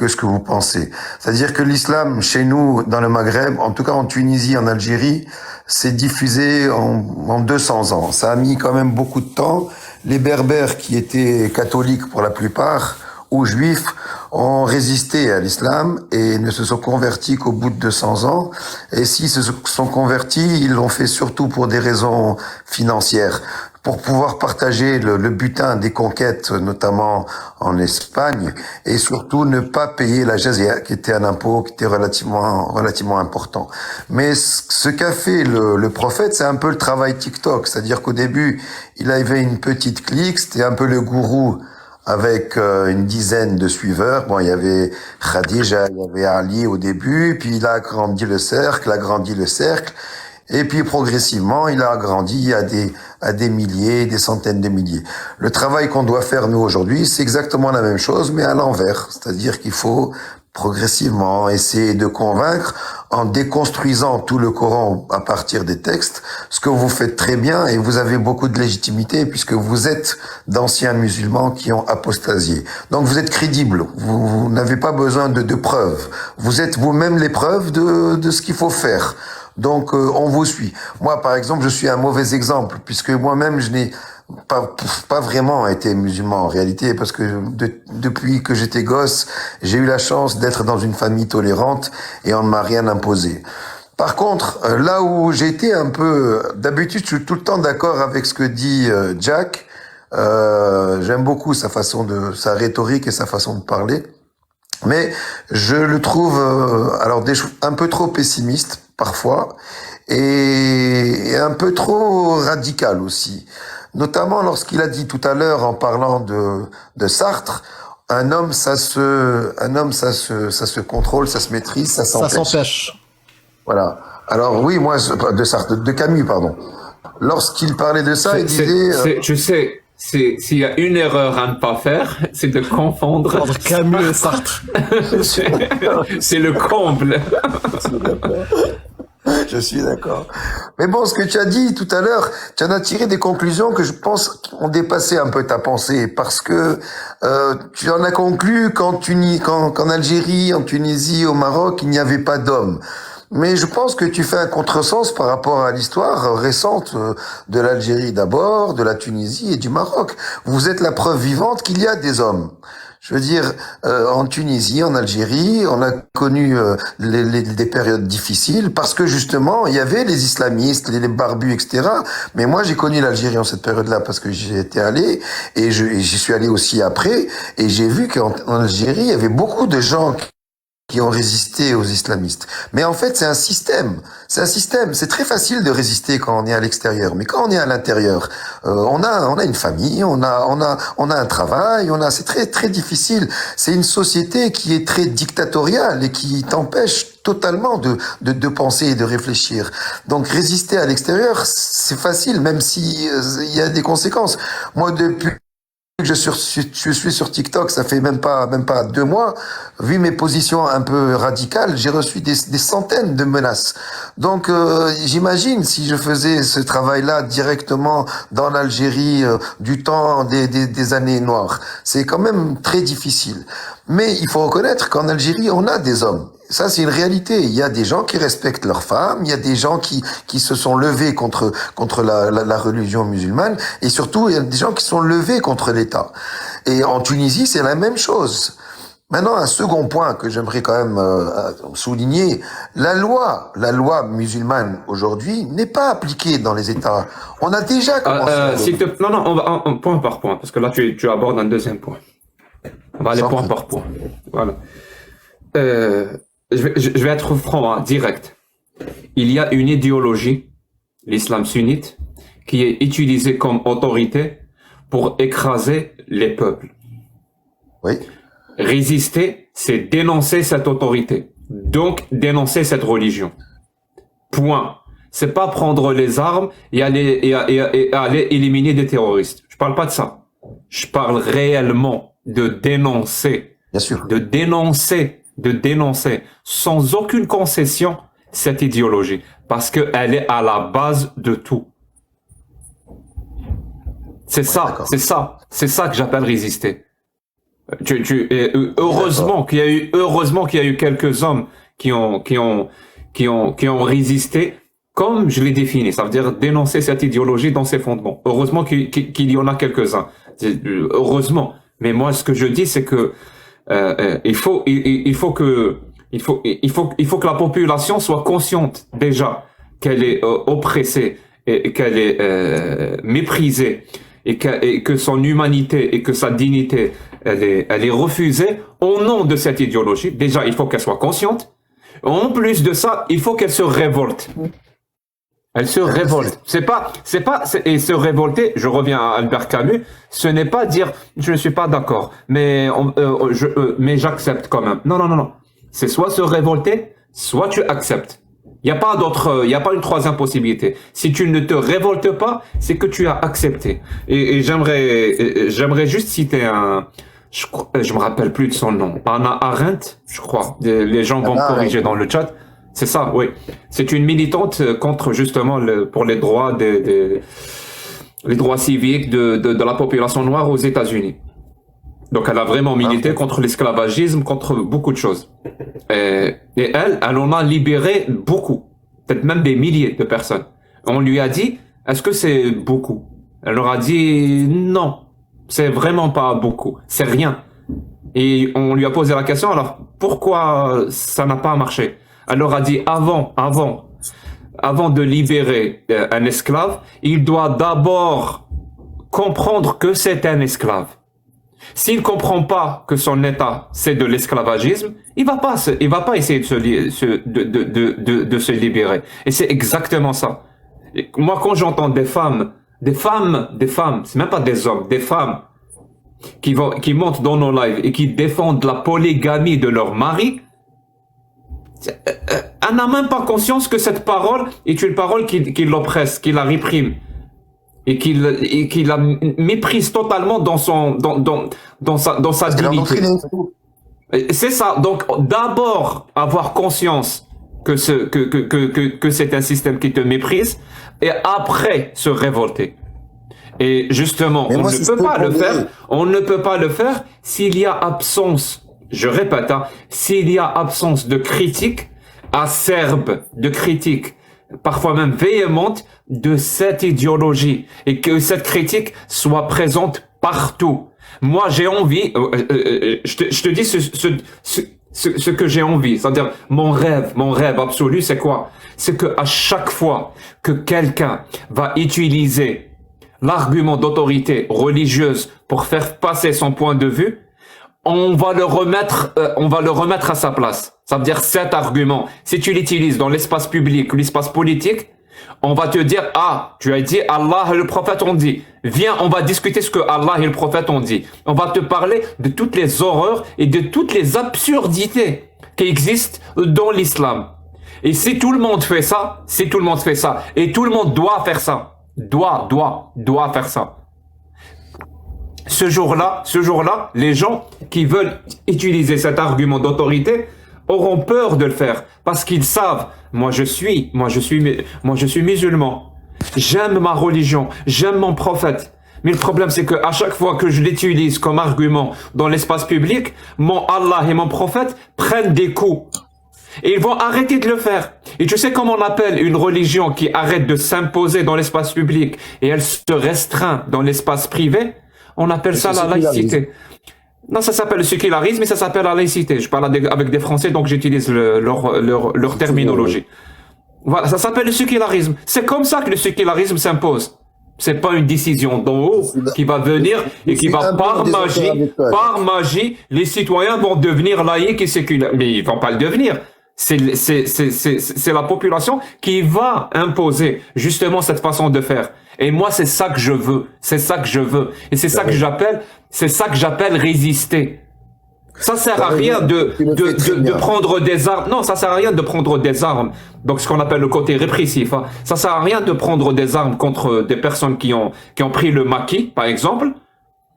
ce que vous pensez. C'est-à-dire que l'islam, chez nous, dans le Maghreb, en tout cas en Tunisie, en Algérie, s'est diffusé en 200 ans. Ça a mis quand même beaucoup de temps. Les Berbères, qui étaient catholiques pour la plupart, ou juifs, ont résisté à l'islam et ne se sont convertis qu'au bout de 200 ans. Et s'ils se sont convertis, ils l'ont fait surtout pour des raisons financières, pour pouvoir partager le butin des conquêtes, notamment en Espagne, et surtout ne pas payer la jizya, qui était un impôt qui était relativement important. Mais ce qu'a fait le prophète, c'est un peu le travail TikTok, c'est-à-dire qu'au début, il avait une petite clique, c'était un peu le gourou avec une dizaine de suiveurs. Bon, il y avait Khadija, il y avait Ali au début, puis il a agrandi le cercle, et puis progressivement, il a agrandi à des milliers, des centaines de milliers. Le travail qu'on doit faire nous aujourd'hui, c'est exactement la même chose, mais à l'envers. C'est-à-dire qu'il faut progressivement essayer de convaincre en déconstruisant tout le Coran à partir des textes, ce que vous faites très bien et vous avez beaucoup de légitimité puisque vous êtes d'anciens musulmans qui ont apostasié. Donc vous êtes crédible, vous n'avez pas besoin de preuves. Vous êtes vous-même les preuves de ce qu'il faut faire. Donc on vous suit. Moi par exemple, je suis un mauvais exemple puisque moi-même je n'ai pas vraiment été musulman en réalité parce que depuis que j'étais gosse, j'ai eu la chance d'être dans une famille tolérante et on ne m'a rien imposé. Par contre, là où j'ai été un peu, d'habitude je suis tout le temps d'accord avec ce que dit Jack. J'aime beaucoup sa rhétorique et sa façon de parler. Mais je le trouve un peu trop pessimiste parfois et un peu trop radical aussi. Notamment lorsqu'il a dit tout à l'heure en parlant de Sartre, un homme ça se contrôle, ça se maîtrise, ça s'empêche. Voilà. Alors oui, moi de Sartre, de Camus pardon. Lorsqu'il parlait de ça, il disait je sais. S'il y a une erreur à ne pas faire, c'est de confondre entre Camus et Sartre. C'est le comble. Je suis d'accord. Mais bon, ce que tu as dit tout à l'heure, tu en as tiré des conclusions que je pense ont dépassé un peu ta pensée, parce que tu en as conclu qu'en Algérie, en Tunisie, au Maroc, il n'y avait pas d'hommes. Mais je pense que tu fais un contresens par rapport à l'histoire récente de l'Algérie d'abord, de la Tunisie et du Maroc. Vous êtes la preuve vivante qu'il y a des hommes. Je veux dire, en Tunisie, en Algérie, on a connu des périodes difficiles parce que justement, il y avait les islamistes, les barbus, etc. Mais moi, j'ai connu l'Algérie en cette période-là parce que j'y étais allé et j'y suis allé aussi après et j'ai vu qu'en Algérie, il y avait beaucoup de gens qui ont résisté aux islamistes. Mais en fait, c'est un système. C'est très facile de résister quand on est à l'extérieur. Mais quand on est à l'intérieur, on a une famille, on a un travail, c'est très, très difficile. C'est une société qui est très dictatoriale et qui t'empêche totalement de penser et de réfléchir. Donc résister à l'extérieur, c'est facile, même si il y a des conséquences. Moi, depuis que je suis sur TikTok, ça fait même pas 2 mois. Vu mes positions un peu radicales, j'ai reçu des centaines de menaces. Donc, j'imagine si je faisais ce travail-là directement dans l'Algérie du temps des années noires, c'est quand même très difficile. Mais il faut reconnaître qu'en Algérie, on a des hommes. Ça, c'est une réalité. Il y a des gens qui respectent leurs femmes, il y a des gens qui se sont levés contre la religion musulmane, et surtout, il y a des gens qui sont levés contre l'État. Et en Tunisie, c'est la même chose. Maintenant, un second point que j'aimerais quand même souligner, la loi musulmane aujourd'hui n'est pas appliquée dans les États. On a déjà commencé. Non, on va point par point, parce que là, tu abordes un deuxième point. On va aller point par point. Voilà. Je vais être franc, direct. Il y a une idéologie, l'islam sunnite, qui est utilisée comme autorité pour écraser les peuples. Oui. Résister, c'est dénoncer cette autorité. Donc, dénoncer cette religion. Point. C'est pas prendre les armes et aller éliminer des terroristes. Je parle pas de ça. Je parle réellement de dénoncer. Bien sûr. De dénoncer sans aucune concession cette idéologie, parce qu'elle est à la base de tout. C'est ça que j'appelle résister. Heureusement qu'il y a eu quelques hommes qui ont résisté, comme je l'ai défini. Ça veut dire dénoncer cette idéologie dans ses fondements. Heureusement qu'il y en a quelques-uns. Heureusement. Mais moi, ce que je dis, c'est que il faut que la population soit consciente déjà qu'elle est oppressée et qu'elle est méprisée et que son humanité et que sa dignité elle est refusée au nom de cette idéologie. Déjà, il faut qu'elle soit consciente. En plus de ça, il faut qu'elle se révolte. Elle se révolte. Et se révolter, je reviens à Albert Camus, ce n'est pas dire je ne suis pas d'accord, mais j'accepte quand même. Non. C'est soit se révolter, soit tu acceptes. Il n'y a pas une troisième possibilité. Si tu ne te révoltes pas, c'est que tu as accepté. Et j'aimerais juste citer je me rappelle plus de son nom. Hannah Arendt, je crois. Les gens vont me corriger dans le chat. C'est ça, oui. C'est une militante contre justement pour les droits les droits civiques de la population noire aux États-Unis. Donc elle a vraiment milité contre l'esclavagisme, contre beaucoup de choses. Et elle en a libéré beaucoup, peut-être même des milliers de personnes. On lui a dit, est-ce que c'est beaucoup? Elle leur a dit non, c'est vraiment pas beaucoup, c'est rien. Et on lui a posé la question, alors pourquoi ça n'a pas marché? Elle leur a dit avant de libérer un esclave, il doit d'abord comprendre que c'est un esclave. S'il comprend pas que son état c'est de l'esclavagisme, il va pas essayer de se libérer. Et c'est exactement ça. Et moi, quand j'entends des femmes, c'est même pas des hommes, des femmes qui montent dans nos lives et qui défendent la polygamie de leur mari, elle n'a même pas conscience que cette parole est une parole qui l'oppresse, qui la réprime et qui la méprise totalement dans sa dignité. C'est ça. Donc d'abord avoir conscience que c'est un système qui te méprise et après se révolter. Et justement, on ne peut pas le faire s'il y a absence. Je répète, s'il y a absence de critique acerbe, de critique, parfois même véhémente, de cette idéologie, et que cette critique soit présente partout. Moi, j'ai envie, je te dis ce que j'ai envie, c'est-à-dire mon rêve absolu, c'est quoi? C'est que à chaque fois que quelqu'un va utiliser l'argument d'autorité religieuse pour faire passer son point de vue, on va le remettre à sa place. Ça veut dire cet argument, si tu l'utilises dans l'espace public ou l'espace politique, on va te dire, tu as dit Allah et le prophète ont dit. Viens, on va discuter ce que Allah et le prophète ont dit. On va te parler de toutes les horreurs et de toutes les absurdités. qui existent dans l'islam. Et si tout le monde fait ça, et tout le monde doit faire ça, doit faire ça. Ce jour-là, les gens qui veulent utiliser cet argument d'autorité auront peur de le faire parce qu'ils savent, moi je suis musulman. J'aime ma religion, j'aime mon prophète. Mais le problème, c'est que à chaque fois que je l'utilise comme argument dans l'espace public, mon Allah et mon prophète prennent des coups. Et ils vont arrêter de le faire. Et tu sais comment on appelle une religion qui arrête de s'imposer dans l'espace public et elle se restreint dans l'espace privé? On appelle ça la laïcité. Non, ça s'appelle le sécularisme et ça s'appelle la laïcité. Je parle avec des Français, donc j'utilise leur terminologie. Voilà, ça s'appelle le sécularisme. C'est comme ça que le sécularisme s'impose. C'est pas une décision d'en haut qui va venir et qui va par magie, les citoyens vont devenir laïcs et séculaires. Mais ils vont pas le devenir. C'est la population qui va imposer justement cette façon de faire. Et moi, c'est ça que je veux. Et c'est ça que j'appelle résister. Ça sert à rien de prendre des armes. Non, ça sert à rien de prendre des armes. Donc, ce qu'on appelle le côté répressif. Hein. Ça sert à rien de prendre des armes contre des personnes qui ont pris le maquis, par exemple.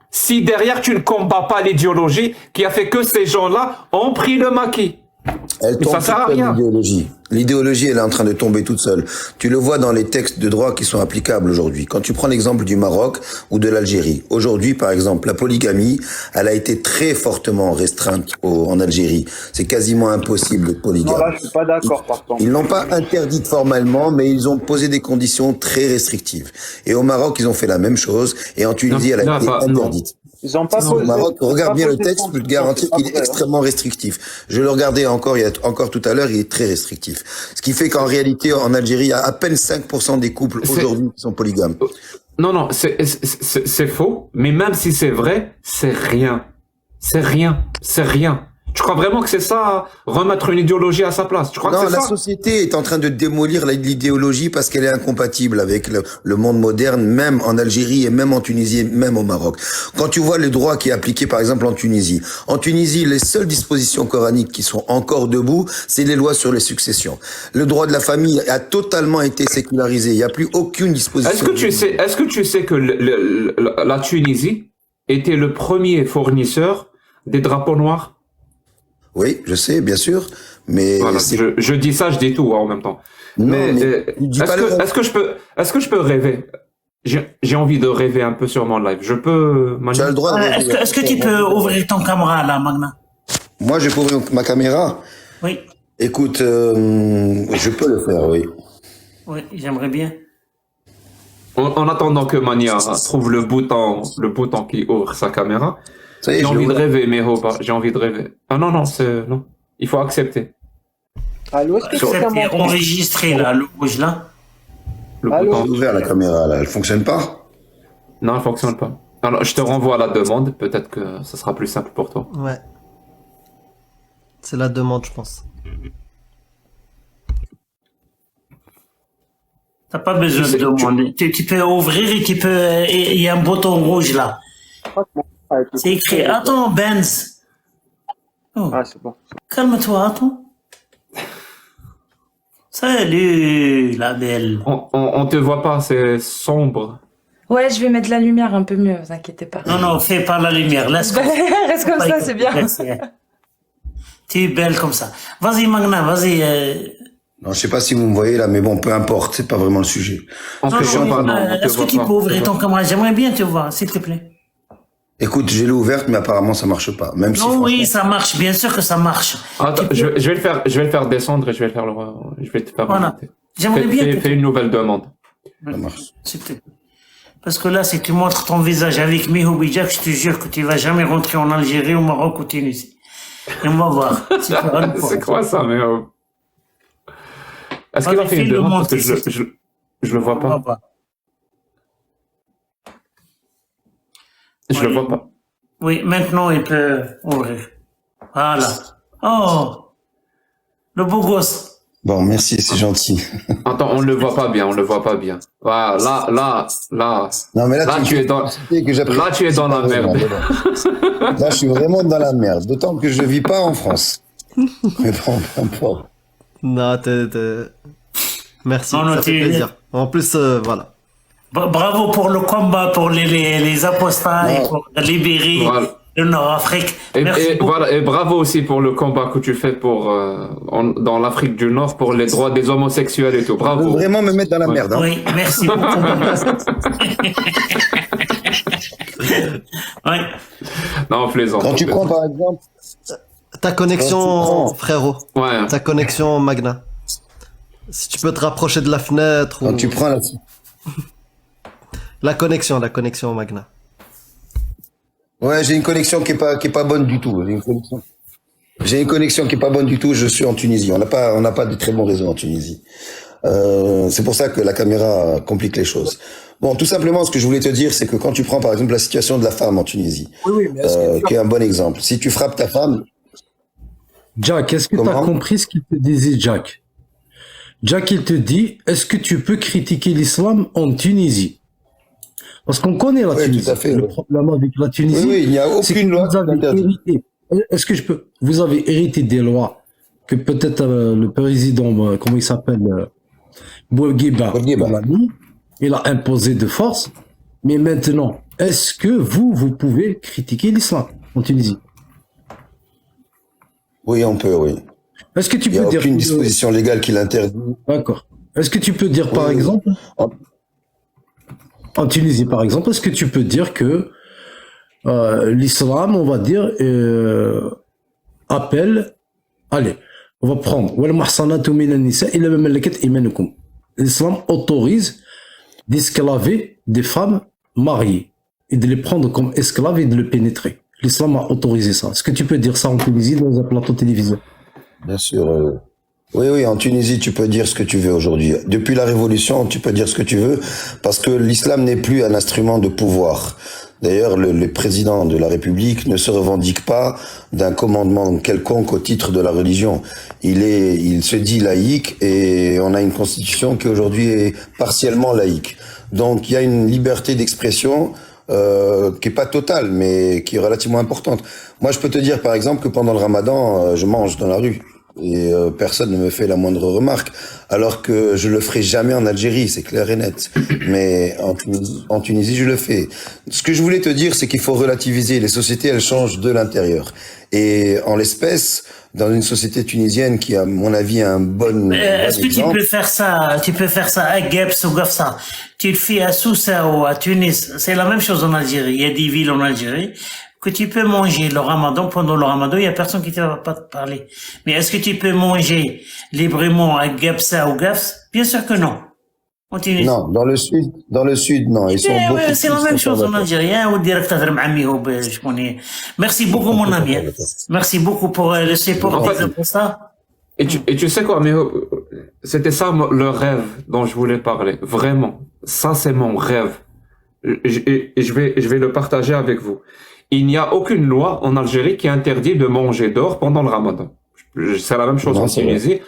Si derrière tu ne combats pas l'idéologie qui a fait que ces gens-là ont pris le maquis. Elle tombe ça sert à rien. L'idéologie, elle est en train de tomber toute seule. Tu le vois dans les textes de droit qui sont applicables aujourd'hui. Quand tu prends l'exemple du Maroc ou de l'Algérie. Aujourd'hui, par exemple, la polygamie, elle a été très fortement restreinte en Algérie. C'est quasiment impossible d'être polygame. Non, là, je suis pas d'accord, par contre. Ils l'ont pas interdite formellement, mais ils ont posé des conditions très restrictives. Et au Maroc, ils ont fait la même chose. Et en Tunisie, elle a été interdite. Ils ont pas au Maroc, regarde bien le texte, je peux te garantir qu'il est extrêmement restrictif. Je le regardais encore tout à l'heure, il est très restrictif. Ce qui fait qu'en réalité, en Algérie, il y a à peine 5% des couples aujourd'hui qui sont polygames. Non, c'est faux. Mais même si c'est vrai, c'est rien. Tu crois vraiment que c'est ça, remettre une idéologie à sa place? Tu crois que c'est ça? Non, la société est en train de démolir l'idéologie parce qu'elle est incompatible avec le monde moderne, même en Algérie et même en Tunisie, et même au Maroc. Quand tu vois le droit qui est appliqué, par exemple, en Tunisie, les seules dispositions coraniques qui sont encore debout, c'est les lois sur les successions. Le droit de la famille a totalement été sécularisé. Il n'y a plus aucune disposition. Est-ce que tu sais que la Tunisie était le premier fournisseur des drapeaux noirs? Oui, je sais, bien sûr, mais voilà, je dis ça, je dis tout en même temps. Non, mais est-ce que je peux rêver? J'ai envie de rêver un peu sur mon live. Je peux. Tu as le droit de rêver. Est-ce que tu peux ouvrir ton caméra là, Magna? Moi, je peux ouvrir ma caméra. Oui. Écoute, je peux le faire, oui. Oui, j'aimerais bien. En attendant que Mania trouve le bouton qui ouvre sa caméra. J'ai envie de rêver, Mehoba. J'ai envie de rêver. Ah non, non. Il faut accepter. Allô, est-ce que c'est enregistré là, le rouge là? Le bouton ouvert la caméra là, elle fonctionne pas? Non, elle fonctionne pas. Alors, je te renvoie à la demande. Peut-être que ça sera plus simple pour toi. Ouais. C'est la demande, je pense. T'as pas besoin de demander. Tu peux ouvrir et il y a un bouton rouge là. C'est écrit. Attends, Benz. Oh. Ah, c'est bon. Calme-toi, attends. Salut, la belle. On te voit pas, c'est sombre. Ouais, je vais mettre la lumière un peu mieux, vous inquiétez pas. Non, fais pas la lumière. Reste comme ça, c'est bien. Tu es belle comme ça. Vas-y, Magna, vas-y. Non, je sais pas si vous me voyez là, mais bon, peu importe, c'est pas vraiment le sujet. Est-ce que tu peux ouvrir ton caméra? J'aimerais bien te voir, s'il te plaît. Écoute, j'ai l'ai ouverte, mais apparemment ça marche pas. Même si oui, ça marche, bien sûr que ça marche. Attends, je vais le faire descendre et je vais te faire. Voilà. J'aimerais bien. Fais une nouvelle demande. Ça marche. S'il te plaît. Parce que là, si tu montres ton visage avec Mehoba Jack, je te jure que tu vas jamais rentrer en Algérie, au Maroc ou Tunisie. Et on va voir. C'est quoi ça, Mehoba? Est-ce qu'il a fait une demande? Parce que je le vois pas. Je le vois pas. Oui, maintenant il peut ouvrir. Voilà. Oh, le beau gosse. Bon, merci, c'est gentil. Attends, on le voit pas bien. Voilà, là. Non, mais là, tu es dans la merde. Là, je suis vraiment dans la merde. D'autant que je vis pas en France. Mais bon, peu importe. Non, merci, Non, non, ça fait tu- plaisir. En plus, voilà. Bravo pour le combat pour les apostats et Non. pour libérer Voilà. le Nord-Afrique. Merci Et, beaucoup. voilà, et bravo aussi pour le combat que tu fais pour, dans l'Afrique du Nord pour les droits des homosexuels et tout. Tu veux Bravo. vraiment me mettre dans la Ouais. merde. Hein. Oui, merci beaucoup. Oui. Non, plaisant. Quand tu prends par exemple, Ta connexion, Quand tu prends- frérot. Ouais. Ta connexion, Magna. Si tu peux te rapprocher de la fenêtre quand ou... tu prends La connexion, Magna. ouais, j'ai une connexion qui est pas bonne du tout. J'ai une connexion qui est pas bonne du tout. Je suis en Tunisie. On n'a pas de très bons réseaux en Tunisie. C'est pour ça que la caméra complique les choses. Bon, tout simplement, ce que je voulais te dire, c'est que quand tu prends par exemple la situation de la femme en Tunisie, Oui, mais est-ce que qui est un bon exemple. Si tu frappes ta femme, Jack, est-ce que tu as Comment compris ce qu'il te disait, Jack? Jack, il te dit, est-ce que tu peux critiquer l'islam en Tunisie? Parce qu'on connaît la Oui, Tunisie. tout à fait, Le oui. problème avec la Tunisie, oui, il n'y a c'est que aucune loi vous qui avez l'interdit. hérité. Est-ce que vous avez hérité des lois que peut-être le président, comment il s'appelle, Bourguiba, Bourguiba. il a mis, il a imposé de force. Mais maintenant, est-ce que vous pouvez critiquer l'islam en Tunisie? Oui, on peut, oui. Est-ce que tu Il n'y a peux dire aucune que- disposition légale qui l'interdit. D'accord. Est-ce que tu peux dire, par Oui. exemple, En- en Tunisie, par exemple, est-ce que tu peux dire que l'islam, on va dire, appelle, allez, on va prendre, wal muhsanatu minan nisa illa ma malakat imanukum. L'islam autorise d'esclaver des femmes mariées et de les prendre comme esclaves et de les pénétrer. L'islam a autorisé ça. Est-ce que tu peux dire ça en Tunisie dans un plateau télévisé? Bien sûr. Oui, oui, en Tunisie, tu peux dire ce que tu veux aujourd'hui. Depuis la Révolution, tu peux dire ce que tu veux, parce que l'islam n'est plus un instrument de pouvoir. D'ailleurs, le président de la République ne se revendique pas d'un commandement quelconque au titre de la religion. Il se dit laïque et on a une constitution qui aujourd'hui est partiellement laïque. Donc, il y a une liberté d'expression qui est pas totale, mais qui est relativement importante. Moi, je peux te dire, par exemple, que pendant le Ramadan, je mange dans la rue. Et personne ne me fait la moindre remarque, alors que je le ferai jamais en Algérie, c'est clair et net. Mais en Tunisie, je le fais. Ce que je voulais te dire, c'est qu'il faut relativiser. Les sociétés, elles changent de l'intérieur. Et en l'espèce, dans une société tunisienne qui, à mon avis, a un bon Est-ce que exemple, tu peux faire ça à Guebs ou Gafsa? Tu le fais à Sousa ou à Tunis. C'est la même chose en Algérie. Il y a des villes en Algérie que tu peux manger le Ramadan. Pendant le Ramadan, il y a personne qui ne va pas te parler. Mais est-ce que tu peux manger librement à Guebsa ou Gafs? Bien sûr que non. En Tunisie. non, dans le sud, non, ils sont Eh beaucoup ouais, c'est la plus même chose en conservateurs. Algérie. Hein, ou directeur Mami ou je connais. Merci beaucoup, mon ami. Merci beaucoup pour le support En fait, pour ça. Et tu sais quoi, mais c'était ça le rêve dont je voulais parler. Vraiment. Ça, c'est mon rêve. Et je vais le partager avec vous. Il n'y a aucune loi en Algérie qui interdit de manger dehors pendant le Ramadan. C'est la même chose Non, en c'est vrai. Tunisie.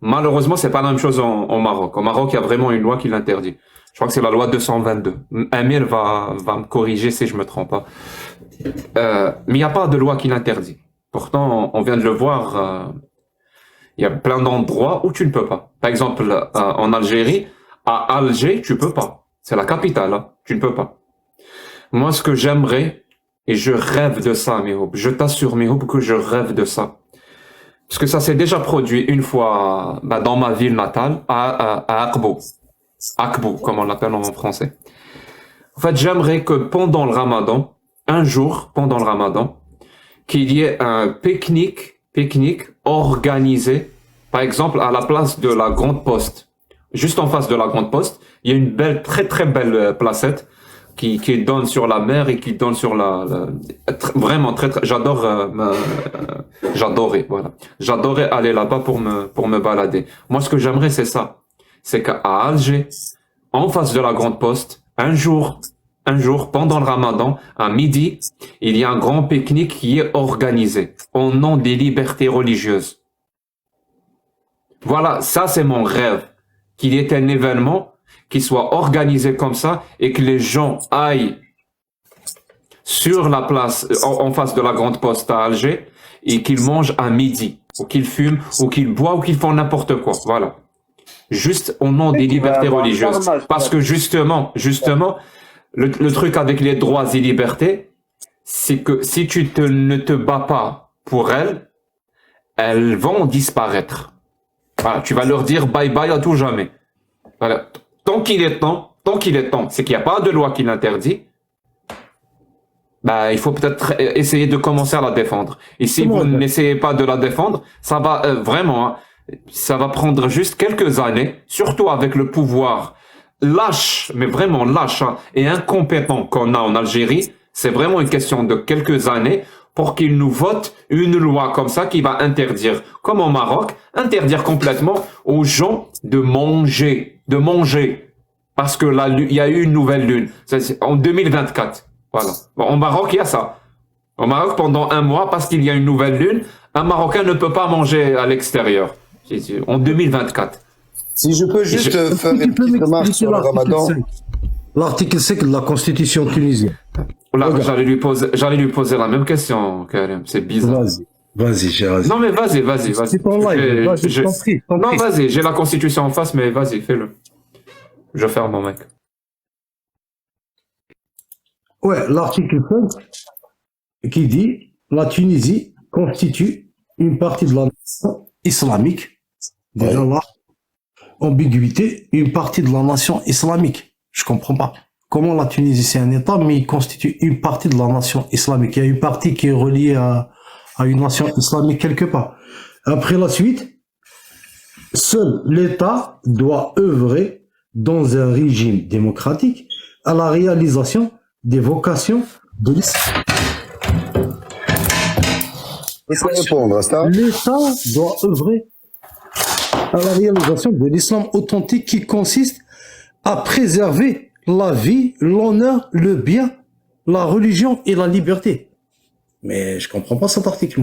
Malheureusement, c'est pas la même chose au Maroc. Au Maroc, il y a vraiment une loi qui l'interdit. Je crois que c'est la loi 222. Amir va me corriger si je me trompe pas. Mais il n'y a pas de loi qui l'interdit. Pourtant, on vient de le voir. Il y a plein d'endroits où tu ne peux pas. Par exemple, en Algérie, à Alger, tu peux pas. C'est la capitale, hein. Tu ne peux pas. Moi, ce que j'aimerais, et je rêve de ça, Mihoub, je t'assure, Mihoub, que je rêve de ça. Parce que ça s'est déjà produit une fois dans ma ville natale, à Akbou. Akbou, comme on l'appelle en français. En fait, j'aimerais que pendant le Ramadan, un jour, pendant le Ramadan, qu'il y ait un pique-nique organisé, par exemple, à la place de la Grande Poste. Juste en face de la Grande Poste, il y a une belle, très très belle placette qui donne sur la mer et qui donne sur vraiment très très, j'adorais, voilà. J'adorais aller là-bas pour me balader. Moi, ce que j'aimerais, c'est ça. C'est qu'à Alger, en face de la Grande Poste, un jour, pendant le Ramadan, à midi, il y a un grand pique-nique qui est organisé au nom des libertés religieuses. Voilà, ça c'est mon rêve. Qu'il y ait un événement qui soit organisé comme ça et que les gens aillent sur la place en face de la Grande Poste à Alger et qu'ils mangent à midi. ou qu'ils fument, ou qu'ils boivent, ou qu'ils font n'importe quoi. Voilà. Juste au nom des libertés religieuses. Parce que justement, le truc avec les droits et libertés, c'est que si ne te bats pas pour elles vont disparaître. Voilà, tu vas leur dire bye bye à tout jamais. Voilà. Tant qu'il est temps, c'est qu'il n'y a pas de loi qui l'interdit. Bah, il faut peut-être essayer de commencer à la défendre. Et si vous n'essayez pas de la défendre, ça va vraiment, hein, ça va prendre juste quelques années, surtout avec le pouvoir lâche, mais vraiment lâche, hein, et incompétent qu'on a en Algérie. C'est vraiment une question de quelques années pour qu'ils nous votent une loi comme ça qui va interdire, comme au Maroc, interdire complètement aux gens de manger. Parce que là, il y a eu une nouvelle lune. C'est en 2024. Voilà. Bon, au Maroc, il y a ça. Au Maroc, pendant un mois, parce qu'il y a une nouvelle lune, un Marocain ne peut pas manger à l'extérieur. En 2024. Si je peux juste faire une petite remarque sur le Ramadan. L'article 5 de la Constitution tunisienne. Là, j'allais lui poser la même question, Karim. C'est bizarre. Vas-y, j'ai raison. Non, mais vas-y. C'est ton live. Vas-y, t'en prie. Non, vas-y, j'ai la Constitution en face, mais vas-y, fais-le. Je ferme mon mec. Ouais, l'article 5 qui dit la Tunisie constitue une partie de la nation islamique. Déjà là, ambiguïté, une partie de la nation islamique. Je comprends pas. Comment la Tunisie c'est un État, mais il constitue une partie de la nation islamique. Il y a une partie qui est reliée à une nation islamique quelque part. Après la suite, seul l'État doit œuvrer dans un régime démocratique à la réalisation des vocations de l'islam. L'État doit œuvrer à la réalisation de l'islam authentique qui consiste à préserver la vie, l'honneur, le bien, la religion et la liberté. Mais je comprends pas cet article.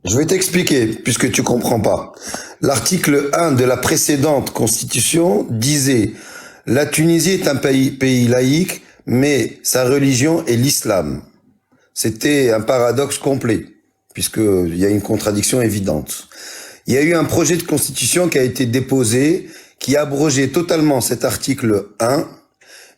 Je vais t'expliquer, puisque tu comprends pas. L'article 1 de la précédente constitution disait « La Tunisie est un pays laïque, mais sa religion est l'islam ». C'était un paradoxe complet, puisqu'il y a une contradiction évidente. Il y a eu un projet de constitution qui a été déposé, qui abrogeait totalement cet article 1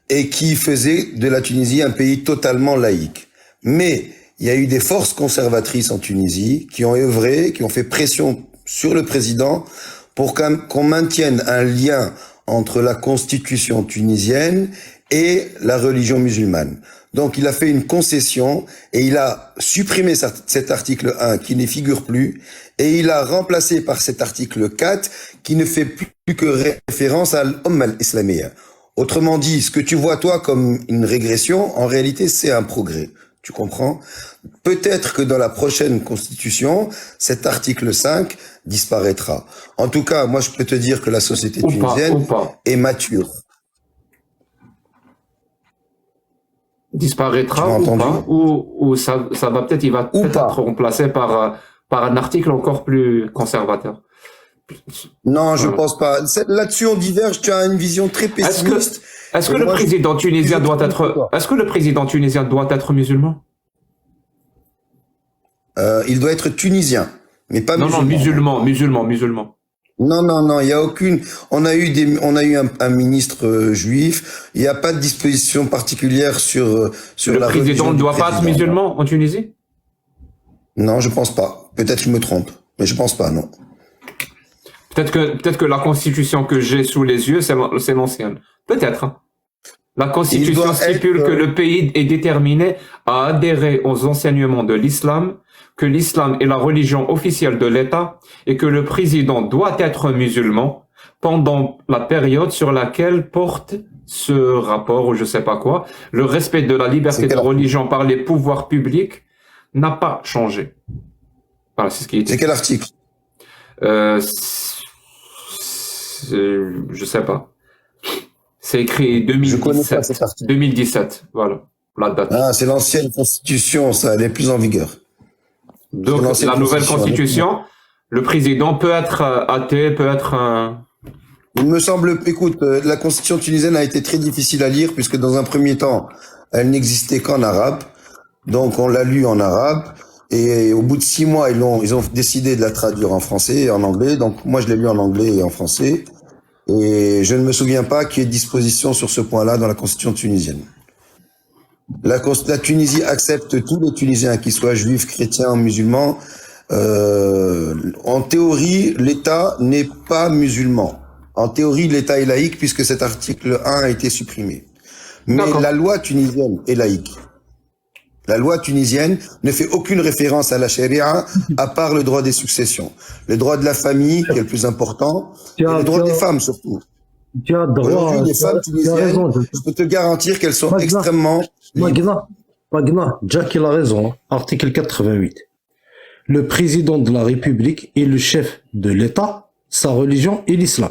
et qui faisait de la Tunisie un pays totalement laïque. Mais il y a eu des forces conservatrices en Tunisie qui ont œuvré, qui ont fait pression sur le président pour qu'on maintienne un lien entre la constitution tunisienne et la religion musulmane. Donc il a fait une concession et il a supprimé cet article 1 qui ne figure plus et il a remplacé par cet article 4 qui ne fait plus que référence à l'Umma al-Islamiyya. Autrement dit, ce que tu vois toi comme une régression, en réalité c'est un progrès. Tu comprends? Peut-être que dans la prochaine constitution, cet article 5 disparaîtra. En tout cas, moi je peux te dire que la société tunisienne est mature. Disparaîtra ou pas, ou ça va peut-être, il va peut-être être remplacé par un article encore plus conservateur. Non, je pense pas. Là-dessus, on diverge. Tu as une vision très pessimiste. Est-ce que le président tunisien doit être musulman? Il doit être tunisien, mais pas musulman. Non, musulman. Non, il y a aucune. On a eu un ministre juif. Il n'y a pas de disposition particulière sur la religion. Le président ne doit pas être musulman en Tunisie? Non, je pense pas. Peut-être que je me trompe, mais je pense pas, non. Peut-être que la constitution que j'ai sous les yeux, c'est l'ancienne. Peut-être. Hein. La constitution stipule que le pays est déterminé à adhérer aux enseignements de l'islam, que l'islam est la religion officielle de l'État et que le président doit être musulman pendant la période sur laquelle porte ce rapport ou je sais pas quoi. Le respect de la liberté de religion par les pouvoirs publics n'a pas changé. Voilà, c'est ce qui est dit. C'est quel article? Je sais pas. C'est écrit 2017. Voilà, la date. Ah, c'est l'ancienne constitution, ça, elle est plus en vigueur. Donc, la nouvelle constitution, le président peut être athée, peut être Il me semble, écoute, la constitution tunisienne a été très difficile à lire puisque dans un premier temps, elle n'existait qu'en arabe. Donc, on l'a lu en arabe. Et au bout de 6 mois, ils ont décidé de la traduire en français et en anglais. Donc moi, je l'ai lu en anglais et en français. Et je ne me souviens pas qu'il y ait disposition sur ce point-là dans la constitution tunisienne. La Tunisie accepte tous les Tunisiens, qu'ils soient juifs, chrétiens, musulmans. En théorie, l'État n'est pas musulman. En théorie, l'État est laïque puisque cet article 1 a été supprimé. Mais la loi tunisienne est laïque. La loi tunisienne ne fait aucune référence à la charia, à part le droit des successions. Le droit de la famille, qui est le plus important, et le droit des femmes surtout. Aujourd'hui, les femmes tunisiennes, je peux te garantir qu'elles sont extrêmement libres. Magna, Jack, il a raison. Article 88. Le président de la République est le chef de l'État, sa religion est l'islam.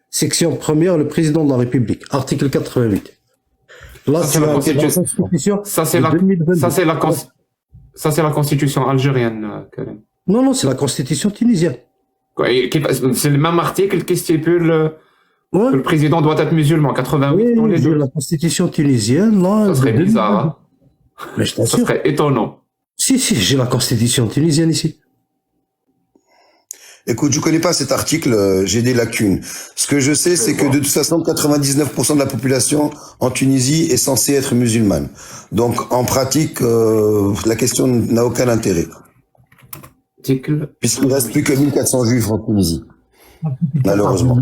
Section première, le président de la République. Article 88. Là, c'est la Constitution. Ça, c'est la Constitution algérienne, Karim. Non, c'est la Constitution tunisienne. C'est le même article qui stipule que le président doit être musulman, 88 dans les deux. La Constitution tunisienne, là. Ça serait bizarre, hein. Mais je t'assure. Ça serait étonnant. Si, j'ai la Constitution tunisienne ici. Écoute, je connais pas cet article, j'ai des lacunes. Ce que je sais, c'est que de toute façon, 99% de la population en Tunisie est censée être musulmane. Donc, en pratique, la question n'a aucun intérêt. Puisqu'il ne reste plus que 1400 juifs en Tunisie. Malheureusement.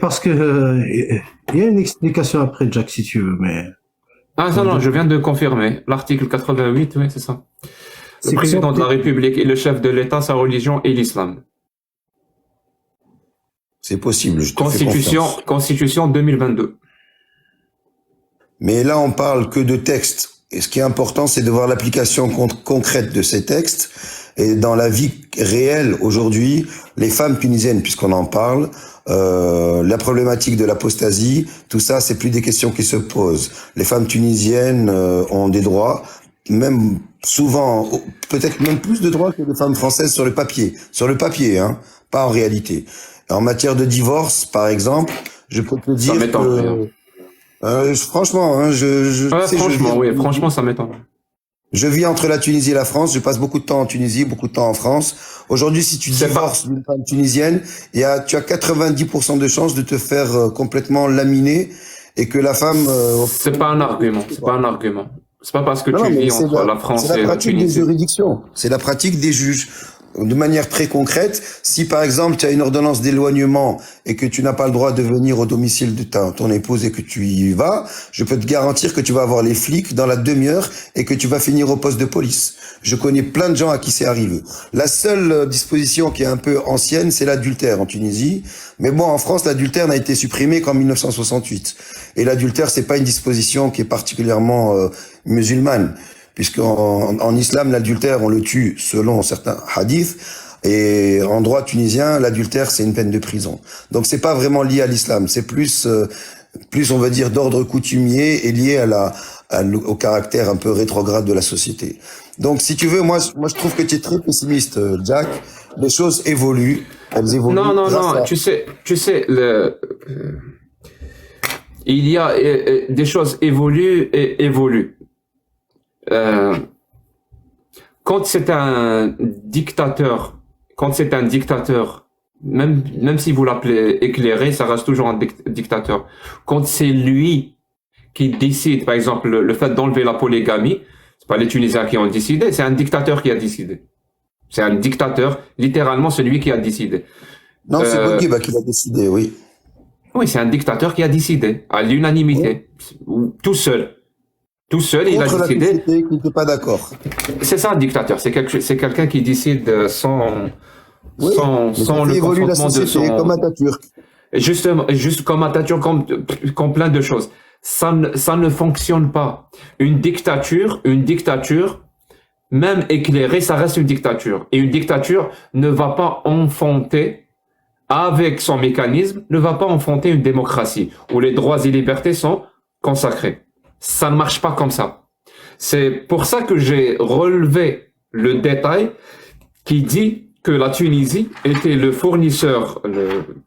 Parce que, il y a une explication après, Jack, si tu veux, mais... Ah, non, je viens de confirmer. L'article 88, oui, c'est ça. Le président de la République et le chef de l'État, sa religion est l'islam. C'est possible, je te fais confiance. Constitution 2022. Mais là, on parle que de textes. Et ce qui est important, c'est de voir l'application concrète de ces textes. Et dans la vie réelle, aujourd'hui, les femmes tunisiennes, puisqu'on en parle, la problématique de l'apostasie, tout ça, c'est plus des questions qui se posent. Les femmes tunisiennes ont des droits, même souvent, peut-être même plus de droits que les femmes françaises sur le papier. Sur le papier, hein, pas en réalité. En matière de divorce, par exemple, je peux te dire que... franchement, hein, franchement, ça m'étonne. Je vis entre la Tunisie et la France. Je passe beaucoup de temps en Tunisie, beaucoup de temps en France. Aujourd'hui, si tu divorces d'une femme tunisienne, tu as 90% de chances de te faire complètement laminer et que la femme... c'est pas un argument. C'est pas un argument. C'est pas parce que tu vis entre la France et la Tunisie. C'est la pratique des juridictions. C'est la pratique des juges. De manière très concrète, si par exemple tu as une ordonnance d'éloignement et que tu n'as pas le droit de venir au domicile de ton épouse et que tu y vas, je peux te garantir que tu vas avoir les flics dans la demi-heure et que tu vas finir au poste de police. Je connais plein de gens à qui c'est arrivé. La seule disposition qui est un peu ancienne, c'est l'adultère en Tunisie. Mais bon, en France, l'adultère n'a été supprimé qu'en 1968. Et l'adultère, c'est pas une disposition qui est particulièrement musulmane. Puisqu'en islam, l'adultère, on le tue selon certains hadiths, et en droit tunisien, l'adultère, c'est une peine de prison. Donc c'est pas vraiment lié à l'islam, c'est plus, on va dire, d'ordre coutumier et lié au caractère un peu rétrograde de la société. Donc si tu veux, moi je trouve que tu es très pessimiste, Jack. Les choses évoluent, elles évoluent. Non, tu sais, il y a des choses évoluent et évoluent. Quand c'est un dictateur, même si vous l'appelez éclairé, ça reste toujours un dictateur. Quand c'est lui qui décide, par exemple, le fait d'enlever la polygamie, c'est pas les Tunisiens qui ont décidé, c'est un dictateur qui a décidé. C'est un dictateur, littéralement celui qui a décidé. Non, c'est Bourguiba qui l'a décidé, oui. Oui, c'est un dictateur qui a décidé, à l'unanimité, tout seul. Tout seul, il a décidé. Qui n'était pas d'accord. C'est ça un dictateur. C'est quelqu'un qui décide sans le consentement de son. Comme Atatürk. Juste comme Atatürk, comme plein de choses. Ça ne fonctionne pas. Une dictature, même éclairée, ça reste une dictature. Et une dictature ne va pas enfanter, avec son mécanisme, ne va pas enfanter une démocratie où les droits et libertés sont consacrés. Ça ne marche pas comme ça. C'est pour ça que j'ai relevé le détail qui dit que la Tunisie était le fournisseur,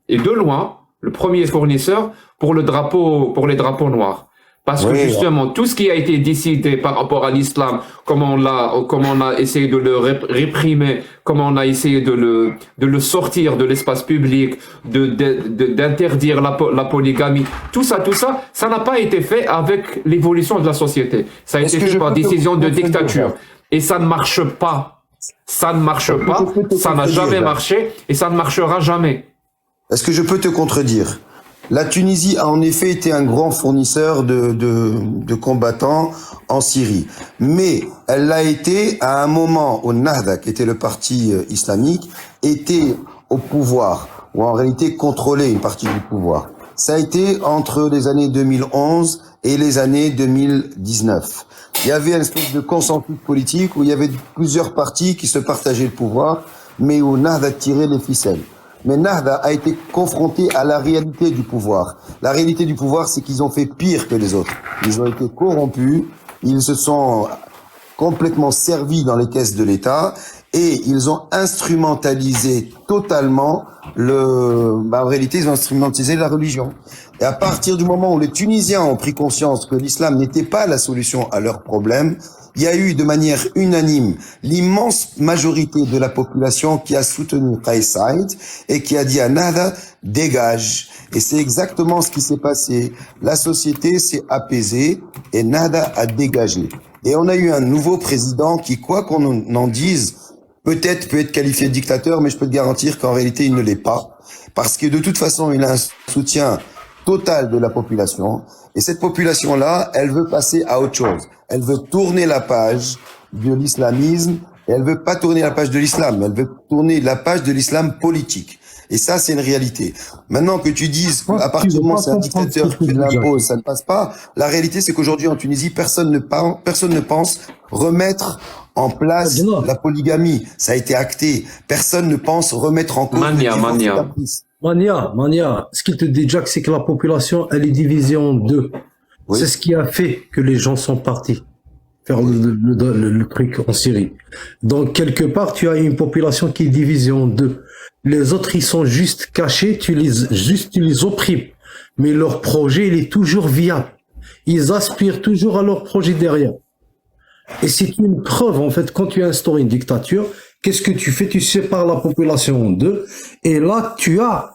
et de loin, le premier fournisseur pour les drapeaux noirs. Parce que justement, tout ce qui a été décidé par rapport à l'islam, comment on a essayé de le réprimer, comment on a essayé de le sortir de l'espace public, d'interdire la polygamie, tout ça, ça n'a pas été fait avec l'évolution de la société. Ça a été fait par décision de dictature. Et ça ne marche pas. Ça ne marche pas, ça n'a jamais marché et ça ne marchera jamais. Est-ce que je peux te contredire? La Tunisie a en effet été un grand fournisseur de combattants en Syrie. Mais elle l'a été à un moment où Nahda, qui était le parti islamique, était au pouvoir, ou en réalité contrôlait une partie du pouvoir. Ça a été entre les années 2011 et les années 2019. Il y avait une espèce de consensus politique où il y avait plusieurs partis qui se partageaient le pouvoir, mais où Nahda tirait les ficelles. Mais Nahda a été confronté à la réalité du pouvoir. La réalité du pouvoir, c'est qu'ils ont fait pire que les autres. Ils ont été corrompus, ils se sont complètement servis dans les caisses de l'État et ils ont instrumentalisé totalement en réalité, ils ont instrumentalisé la religion. Et à partir du moment où les Tunisiens ont pris conscience que l'islam n'était pas la solution à leurs problèmes, il y a eu de manière unanime l'immense majorité de la population qui a soutenu Kais Saïd et qui a dit à Nahda, dégage. Et c'est exactement ce qui s'est passé. La société s'est apaisée et Nahda a dégagé. Et on a eu un nouveau président qui, quoi qu'on en dise, peut-être peut être qualifié de dictateur, mais je peux te garantir qu'en réalité, il ne l'est pas. Parce que de toute façon, il a un soutien total de la population. Et cette population-là, elle veut passer à autre chose. Elle veut tourner la page de l'islamisme. Et elle veut pas tourner la page de l'islam. Elle veut tourner la page de l'islam politique. Et ça, c'est une réalité. Maintenant que tu dises, à partir du moment où c'est un dictateur qui l'impose, ça ne passe pas. La réalité, c'est qu'aujourd'hui, en Tunisie, personne ne pense remettre en place la polygamie. Ça a été acté. Personne ne pense remettre en cause Mania. Ce qu'il te dit, Jack, c'est que la population, elle est divisée en deux. Oui. C'est ce qui a fait que les gens sont partis faire le truc en Syrie. Donc, quelque part, tu as une population qui est divisée en deux. Les autres, ils sont juste cachés, tu les opprimes. Mais leur projet, il est toujours viable. Ils aspirent toujours à leur projet derrière. Et c'est une preuve, en fait, quand tu instaures une dictature, qu'est-ce que tu fais? Tu sépares la population en deux. Et là, tu as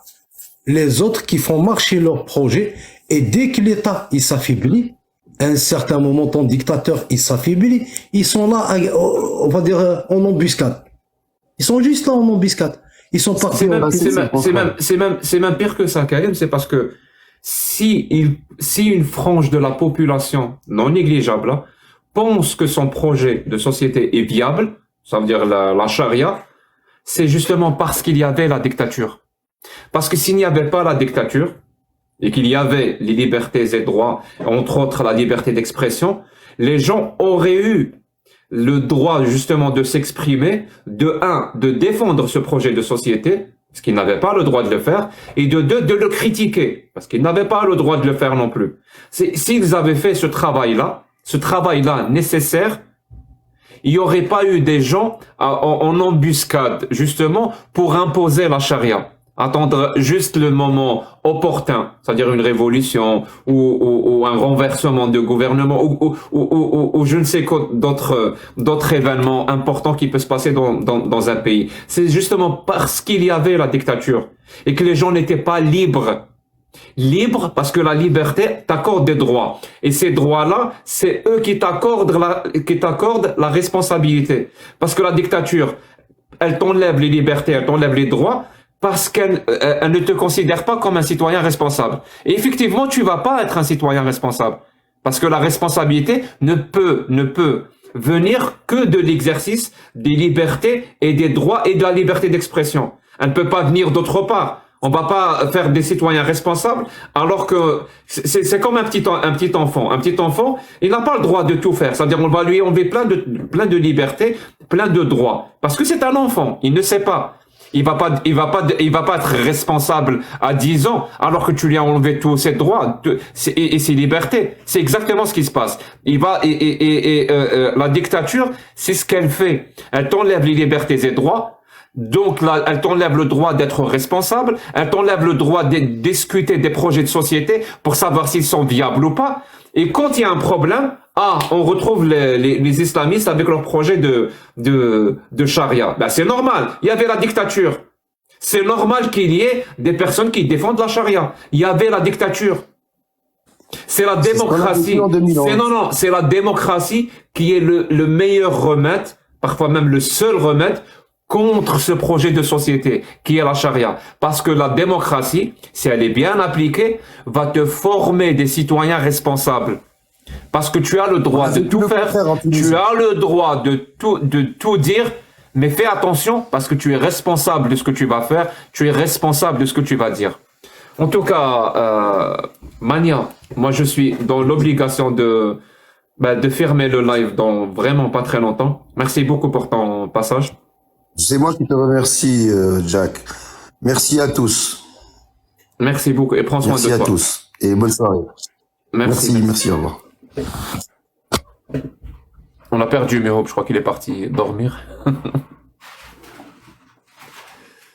les autres qui font marcher leur projet. Et dès que l'État, il s'affaiblit, à un certain moment, ton dictateur, il s'affaiblit, ils sont là, on va dire, en embuscade. Ils sont juste là en embuscade. Ils sont partis. C'est même pire que ça, Karim. C'est parce que si une frange de la population non négligeable là, pense que son projet de société est viable, ça veut dire la charia, c'est justement parce qu'il y avait la dictature. Parce que s'il n'y avait pas la dictature et qu'il y avait les libertés et droits, entre autres la liberté d'expression, les gens auraient eu le droit justement de s'exprimer, de défendre ce projet de société, parce qu'ils n'avaient pas le droit de le faire, et de le critiquer, parce qu'ils n'avaient pas le droit de le faire non plus. S'ils avaient fait ce travail-là nécessaire, il n'y aurait pas eu des gens en embuscade, justement, pour imposer la charia. Attendre juste le moment opportun, c'est-à-dire une révolution ou un renversement de gouvernement ou je ne sais quoi d'autres événements importants qui peuvent se passer dans un pays. C'est justement parce qu'il y avait la dictature et que les gens n'étaient pas libres. Libres parce que la liberté t'accorde des droits. Et ces droits-là, c'est eux qui t'accordent la responsabilité. Parce que la dictature, elle t'enlève les libertés, elle t'enlève les droits, parce qu'elle ne te considère pas comme un citoyen responsable. Et effectivement, tu vas pas être un citoyen responsable. Parce que la responsabilité ne peut venir que de l'exercice des libertés et des droits et de la liberté d'expression. Elle ne peut pas venir d'autre part. On va pas faire des citoyens responsables alors que c'est comme un petit enfant. Un petit enfant, il n'a pas le droit de tout faire. C'est-à-dire, on va lui enlever plein de libertés, plein de droits. Parce que c'est un enfant. Il ne sait pas. Il va pas être responsable à 10 ans alors que tu lui as enlevé tous ses droits et ses libertés. C'est exactement ce qui se passe. La dictature, c'est ce qu'elle fait. Elle t'enlève les libertés et droits. Donc là, elle t'enlève le droit d'être responsable. Elle t'enlève le droit de discuter des projets de société pour savoir s'ils sont viables ou pas. Et quand il y a un problème, on retrouve les islamistes avec leur projet de charia. Ben, c'est normal. Il y avait la dictature. C'est normal qu'il y ait des personnes qui défendent la charia. Il y avait la dictature. C'est la démocratie. C'est la démocratie qui est le meilleur remède, parfois même le seul remède contre ce projet de société qui est la charia. Parce que la démocratie, si elle est bien appliquée, va te former des citoyens responsables. Parce que tu as le droit de tout faire, tu as le droit de tout dire, mais fais attention parce que tu es responsable de ce que tu vas faire, tu es responsable de ce que tu vas dire. En tout cas, Mania, moi je suis dans l'obligation de fermer le live dans vraiment pas très longtemps. Merci beaucoup pour ton passage. C'est moi qui te remercie, Jack. Merci à tous. Merci beaucoup et prends soin de toi. Merci à tous et bonne soirée. Merci, au revoir. On a perdu Miro, je crois qu'il est parti dormir.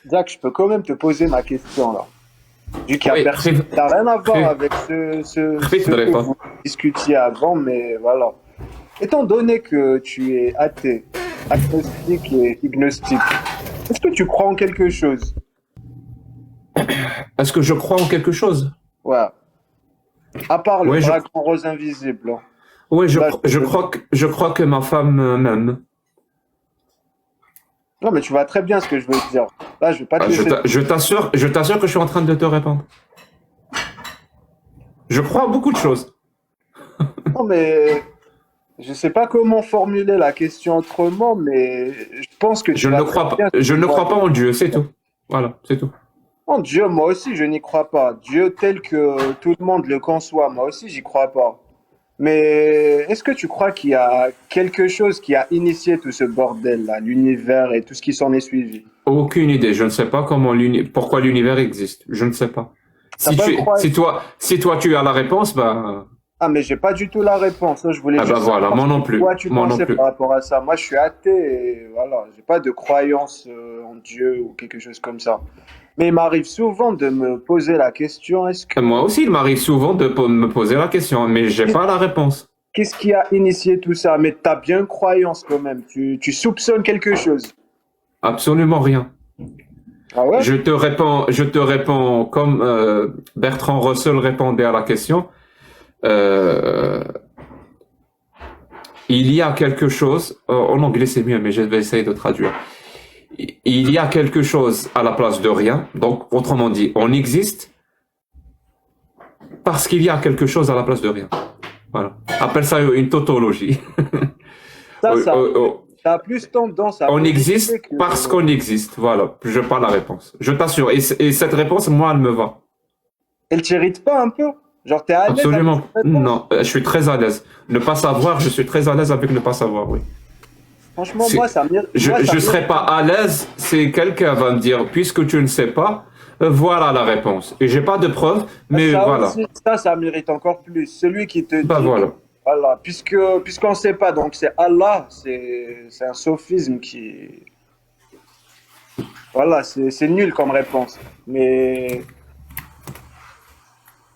Jack, je peux quand même te poser ma question là. Vu qu'il y a personne, ça n'a rien à voir avec ce que vous discutiez avant, mais voilà. Étant donné que tu es athée, agnostique et agnostique, est-ce que tu crois en quelque chose? Est-ce que je crois en quelque chose? Ouais. À part le dragon rose invisible. Oui, je crois que ma femme m'aime. Non, mais tu vois très bien ce que je veux te dire. Là, je vais pas te laisser... Je t'assure que je suis en train de te répondre. Je crois à beaucoup de choses. Non, mais je sais pas comment formuler la question autrement, mais je pense que je ne crois pas en Dieu, c'est tout. Voilà, c'est tout. En Dieu, moi aussi, je n'y crois pas. Dieu tel que tout le monde le conçoit, moi aussi, j'y crois pas. Mais est-ce que tu crois qu'il y a quelque chose qui a initié tout ce bordel-là, l'univers et tout ce qui s'en est suivi? Aucune idée. Je ne sais pas pourquoi l'univers existe. Je ne sais pas. Si toi tu as la réponse, bah. Ah, mais j'ai pas du tout la réponse. Je voulais juste voilà, moi non plus. Toi, tu pensais par rapport à ça. Moi, je suis athée et voilà, j'ai pas de croyance en Dieu ou quelque chose comme ça. Mais il m'arrive souvent de me poser la question, est-ce que... Moi aussi, il m'arrive souvent de me poser la question, mais j'ai pas la réponse. Qu'est-ce qui a initié tout ça? Mais tu as bien croyance quand même. Tu soupçonnes quelque chose? Absolument rien. Ah ouais? Je te réponds comme Bertrand Russell répondait à la question. Il y a quelque chose, en anglais c'est mieux, mais je vais essayer de traduire. Il y a quelque chose à la place de rien. Donc, autrement dit, on existe parce qu'il y a quelque chose à la place de rien. Voilà. Appelle ça une tautologie. Ça a plus tendance à... On existe parce qu'on existe. Voilà. Je pas la réponse. Je t'assure. Et cette réponse, moi, elle me va. Elle t'irrite pas un peu? Genre, t'es à l'aise? Absolument. Non, je suis très à l'aise. Ne pas savoir, je suis très à l'aise avec ne pas savoir, oui. Franchement, moi, ça m'irrite. Je serais pas à l'aise si quelqu'un va me dire, puisque tu ne sais pas, voilà la réponse. Et j'ai pas de preuves, mais ça voilà. Aussi, ça mérite encore plus. Celui qui te dit, voilà. Voilà, puisqu'on ne sait pas, donc c'est Allah, c'est un sophisme qui... Voilà, c'est nul comme réponse. Mais...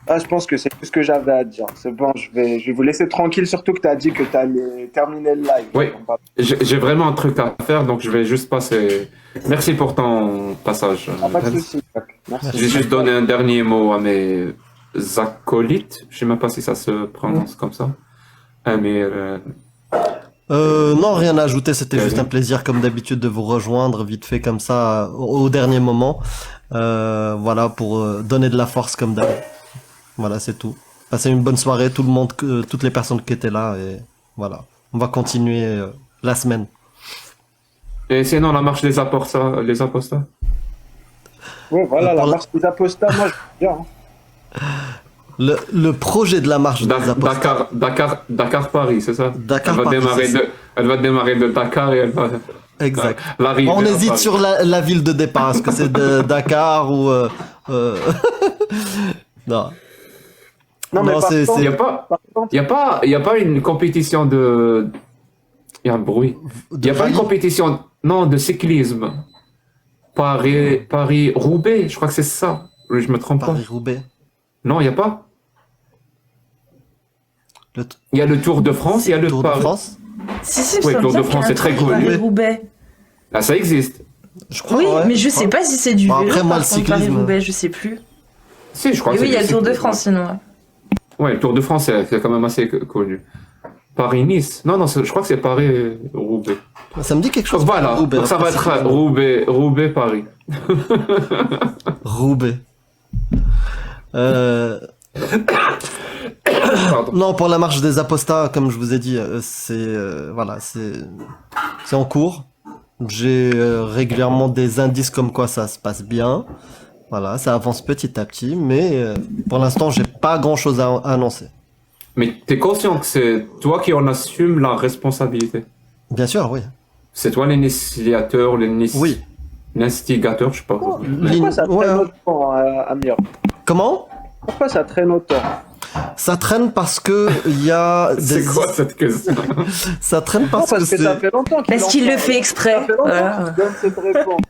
Ah, je pense que c'est tout ce que j'avais à dire. C'est bon, je vais vous laisser tranquille, surtout que tu as dit que tu allais terminer le live. Oui, j'ai vraiment un truc à faire, donc je vais juste passer... Merci pour ton passage. Pas de souci. Merci. Je vais juste donner un dernier mot à mes acolytes. Je ne sais même pas si ça se prononce comme ça. Non, rien à ajouter, c'était juste un plaisir comme d'habitude de vous rejoindre vite fait comme ça au dernier moment. Voilà, pour donner de la force comme d'hab. Voilà, c'est tout. Passez une bonne soirée, tout le monde, toutes les personnes qui étaient là, et voilà. On va continuer la semaine. Et sinon, la marche des apostats, Oui, voilà, la marche des apostats, moi, je veux dire. Le projet de la marche des apostats. Dakar-Paris, c'est ça? Dakar-Paris. Elle va démarrer de Dakar et elle va... Exact. On hésite sur la ville de départ. Est-ce que c'est de Dakar ou... Non. Non, mais il n'y a pas une compétition de... Il y a un bruit. Il n'y a pas une compétition, non, de cyclisme. Paris-Roubaix, je crois que c'est ça. Je me trompe pas. Paris-Roubaix. Non, il n'y a pas. Il y a le Tour de France, il y a le Tour de Paris. France. Si, Oui, je Tour sens de bien France, qu'il y c'est a un très truc connu. Paris-Roubaix. Ah, ça existe. Je crois. Oui, ouais, mais je crois. sais pas si c'est du Bon, vélo. après, moi, par le contre, cyclisme. Paris-Roubaix, je sais plus. Si, je crois Et que oui, il y a le c'est Tour de cyclisme. France sinon. Ouais. Ouais, le Tour de France, c'est quand même assez connu. Paris-Nice. Non, je crois que c'est Paris-Roubaix. Ça me dit quelque chose. Donc voilà, Roubaix, donc ça va après, être c'est- Roubaix-Paris. Roubaix. Pardon. Non, pour la marche des apostats, comme je vous ai dit, voilà, c'est en cours. J'ai régulièrement des indices comme quoi ça se passe bien. Voilà, ça avance petit à petit, mais pour l'instant, j'ai pas grand-chose à annoncer. Mais t'es conscient que c'est toi qui en assumes la responsabilité. Bien sûr, oui. C'est toi l'initiateur, Oui. l'instigateur, je sais pas. Pourquoi ça traîne Ouais. autant, Amir? Comment? Pourquoi ça traîne autant? Ça traîne parce que il y a des... C'est quoi cette question? Ça traîne Non, parce parce que que ça c'est... fait longtemps qu'il Parce en qu'il le parle. fait exprès. Ça fait longtemps Voilà. qu'il donne cette réponse.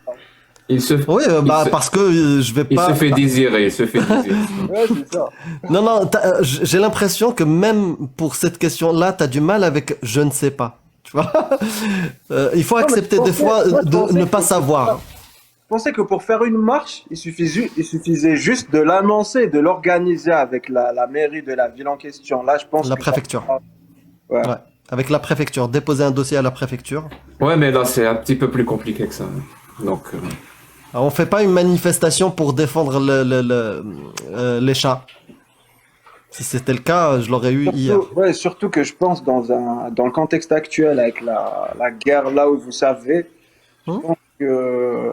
Oui, parce que je vais Il pas... se fait désirer, il se fait désirer. Ouais, c'est ça. Non, non, j'ai l'impression que même pour cette question-là, t'as du mal avec « je ne sais pas ». Tu vois. Il faut Non, mais accepter je des pensais- fois moi, je de pensais ne que- pas savoir. Je pensais que pour faire une marche, il suffisait juste de l'annoncer, de l'organiser avec la mairie de la ville en question. Là, je pense La que préfecture. Ouais. Ouais. Avec la préfecture, déposer un dossier à la préfecture. Ouais, mais là, c'est un petit peu plus compliqué que ça. Donc, Alors, on fait pas une manifestation pour défendre les chats. Si c'était le cas, je l'aurais eu hier. Surtout que je pense dans le contexte actuel avec la guerre là où vous savez, je pense que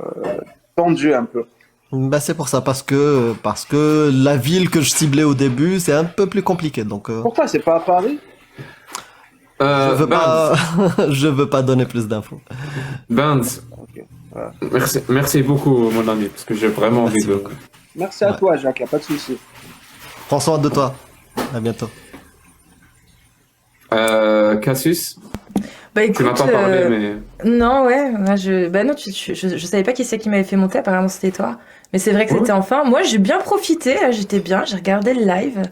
tendu un peu. Bah c'est pour ça, parce que la ville que je ciblais au début, c'est un peu plus compliqué. Donc Pourquoi c'est pas à Paris? je veux pas, je veux pas donner plus d'infos. Benz, merci beaucoup, mon ami, parce que j'ai vraiment envie de. Merci à toi, Jacques, y a pas de souci. Prends soin de toi. À bientôt. Cassius, Bah écoute, tu m'as pas parlé, mais. Non, ouais, moi, bah non, je savais pas qui c'est qui m'avait fait monter, apparemment c'était toi. Mais c'est vrai que c'était enfin. Moi, j'ai bien profité, là, j'étais bien, j'ai regardé le live.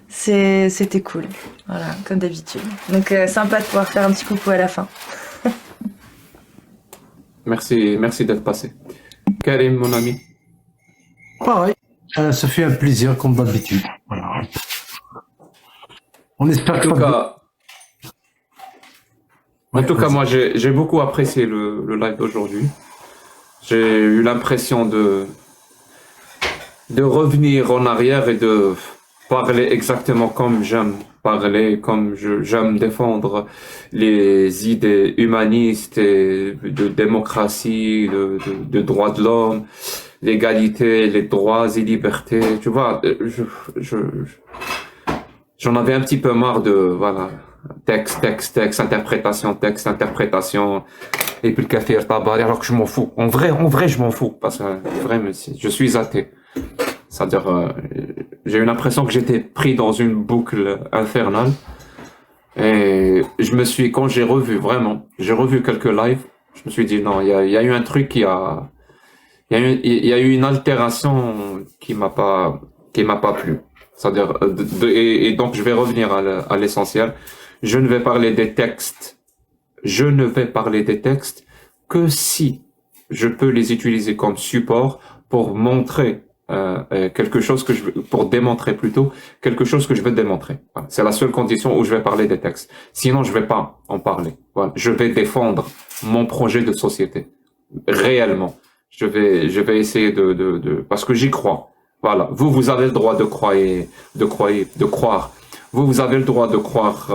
C'était cool. Voilà, comme d'habitude. Donc, sympa de pouvoir faire un petit coucou à la fin. Merci d'être passé. Karim, mon ami. Pareil, ça fait un plaisir comme d'habitude. Voilà. On espère que En tout cas, moi, j'ai beaucoup apprécié le live d'aujourd'hui. J'ai eu l'impression de revenir en arrière et de parler exactement comme j'aime parler, comme j'aime défendre les idées humanistes et de démocratie, de droits de l'homme, l'égalité, les droits et libertés. Tu vois, j'en avais un petit peu marre de, voilà, texte, interprétation, et puis le café est tabari, alors que je m'en fous. En vrai, je m'en fous, parce que, vraiment, je suis athée. C'est-à-dire, j'ai eu l'impression que j'étais pris dans une boucle infernale. Et quand j'ai revu quelques lives, je me suis dit, non, il y a eu un truc il y a eu une altération qui m'a pas plu. C'est-à-dire, et donc je vais revenir à l'essentiel. Je ne vais parler des textes que si je peux les utiliser comme support pour montrer quelque chose pour démontrer plutôt quelque chose que je veux démontrer. Voilà. C'est la seule condition où je vais parler des textes. Sinon, je vais pas en parler. Voilà. Je vais défendre mon projet de société. Réellement. Je vais essayer parce que j'y crois. Voilà. Vous avez le droit de croire. Vous avez le droit de croire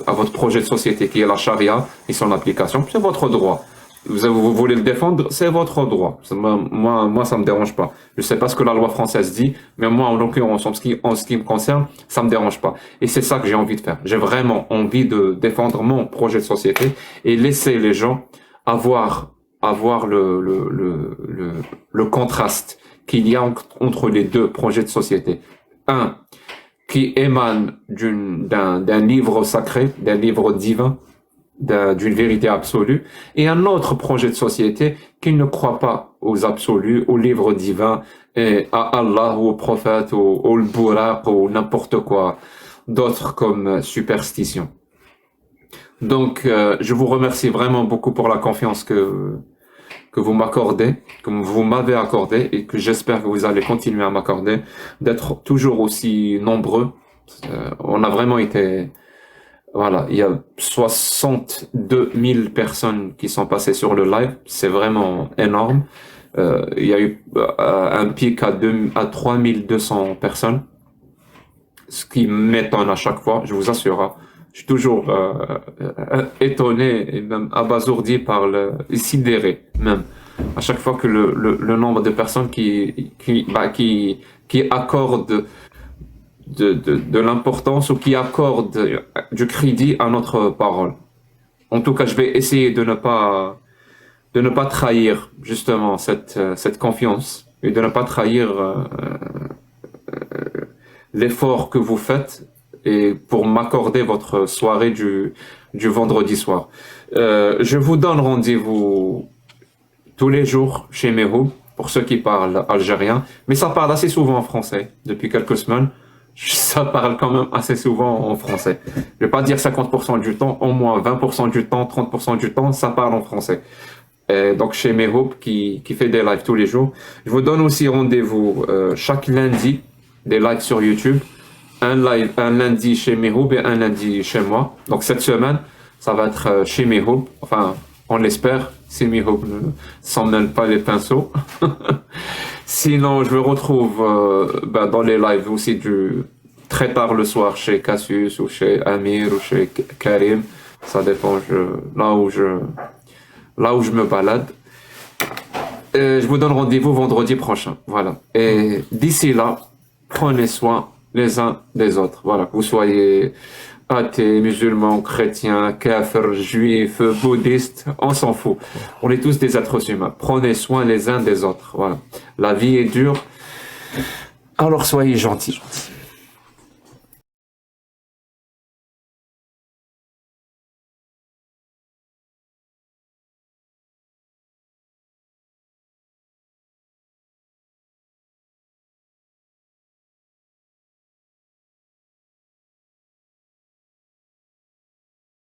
à votre projet de société qui est la charia et son application. C'est votre droit. Vous voulez le défendre, c'est votre droit. Moi, ça me dérange pas. Je sais pas ce que la loi française dit, mais moi, en l'occurrence, en ce qui me concerne, ça me dérange pas. Et c'est ça que j'ai envie de faire. J'ai vraiment envie de défendre mon projet de société et laisser les gens avoir le contraste qu'il y a entre les deux projets de société. Un qui émane d'un livre sacré, d'un livre divin, d'une vérité absolue, et un autre projet de société qui ne croit pas aux absolus, aux livres divins, et à Allah, ou au prophète, ou au buraq, ou n'importe quoi. d'autres comme superstition. Donc, je vous remercie vraiment beaucoup pour la confiance que vous m'accordez, que vous m'avez accordé et que j'espère que vous allez continuer à m'accorder, d'être toujours aussi nombreux. On a vraiment été... Voilà, il y a 62 000 personnes qui sont passées sur le live, c'est vraiment énorme. Il y a eu un pic à 3200 personnes, ce qui m'étonne à chaque fois, je vous assure. Je suis toujours étonné et même abasourdi par sidéré même à chaque fois que le nombre de personnes qui accordent de l'importance ou qui accordent du crédit à notre parole. En tout cas, je vais essayer de ne pas trahir justement cette confiance et de ne pas trahir l'effort que vous faites et pour m'accorder votre soirée du vendredi soir. Je vous donne rendez-vous tous les jours chez Mehoub pour ceux qui parlent algérien, mais ça parle assez souvent en français depuis quelques semaines. Ça parle quand même assez souvent en français. Je vais pas dire 50% du temps, au moins 20% du temps, 30% du temps, ça parle en français. Et donc chez Mehoub qui fait des lives tous les jours. Je vous donne aussi rendez-vous chaque lundi, des lives sur YouTube. Un lundi chez Mehoub et un lundi chez moi. Donc cette semaine, ça va être chez Mehoub. Enfin, on l'espère, si Mehoub ne s'en mêle pas les pinceaux. Sinon, je me retrouve dans les lives aussi très tard le soir chez Cassius ou chez Amir ou chez Karim. Ça dépend là où je me balade. Et je vous donne rendez-vous vendredi prochain. Voilà. Et d'ici là, prenez soin les uns des autres. Voilà. Que vous soyez athées, musulmans, chrétiens, kafirs, juifs, bouddhistes, on s'en fout. On est tous des êtres humains. Prenez soin les uns des autres. Voilà. La vie est dure, alors soyez gentils.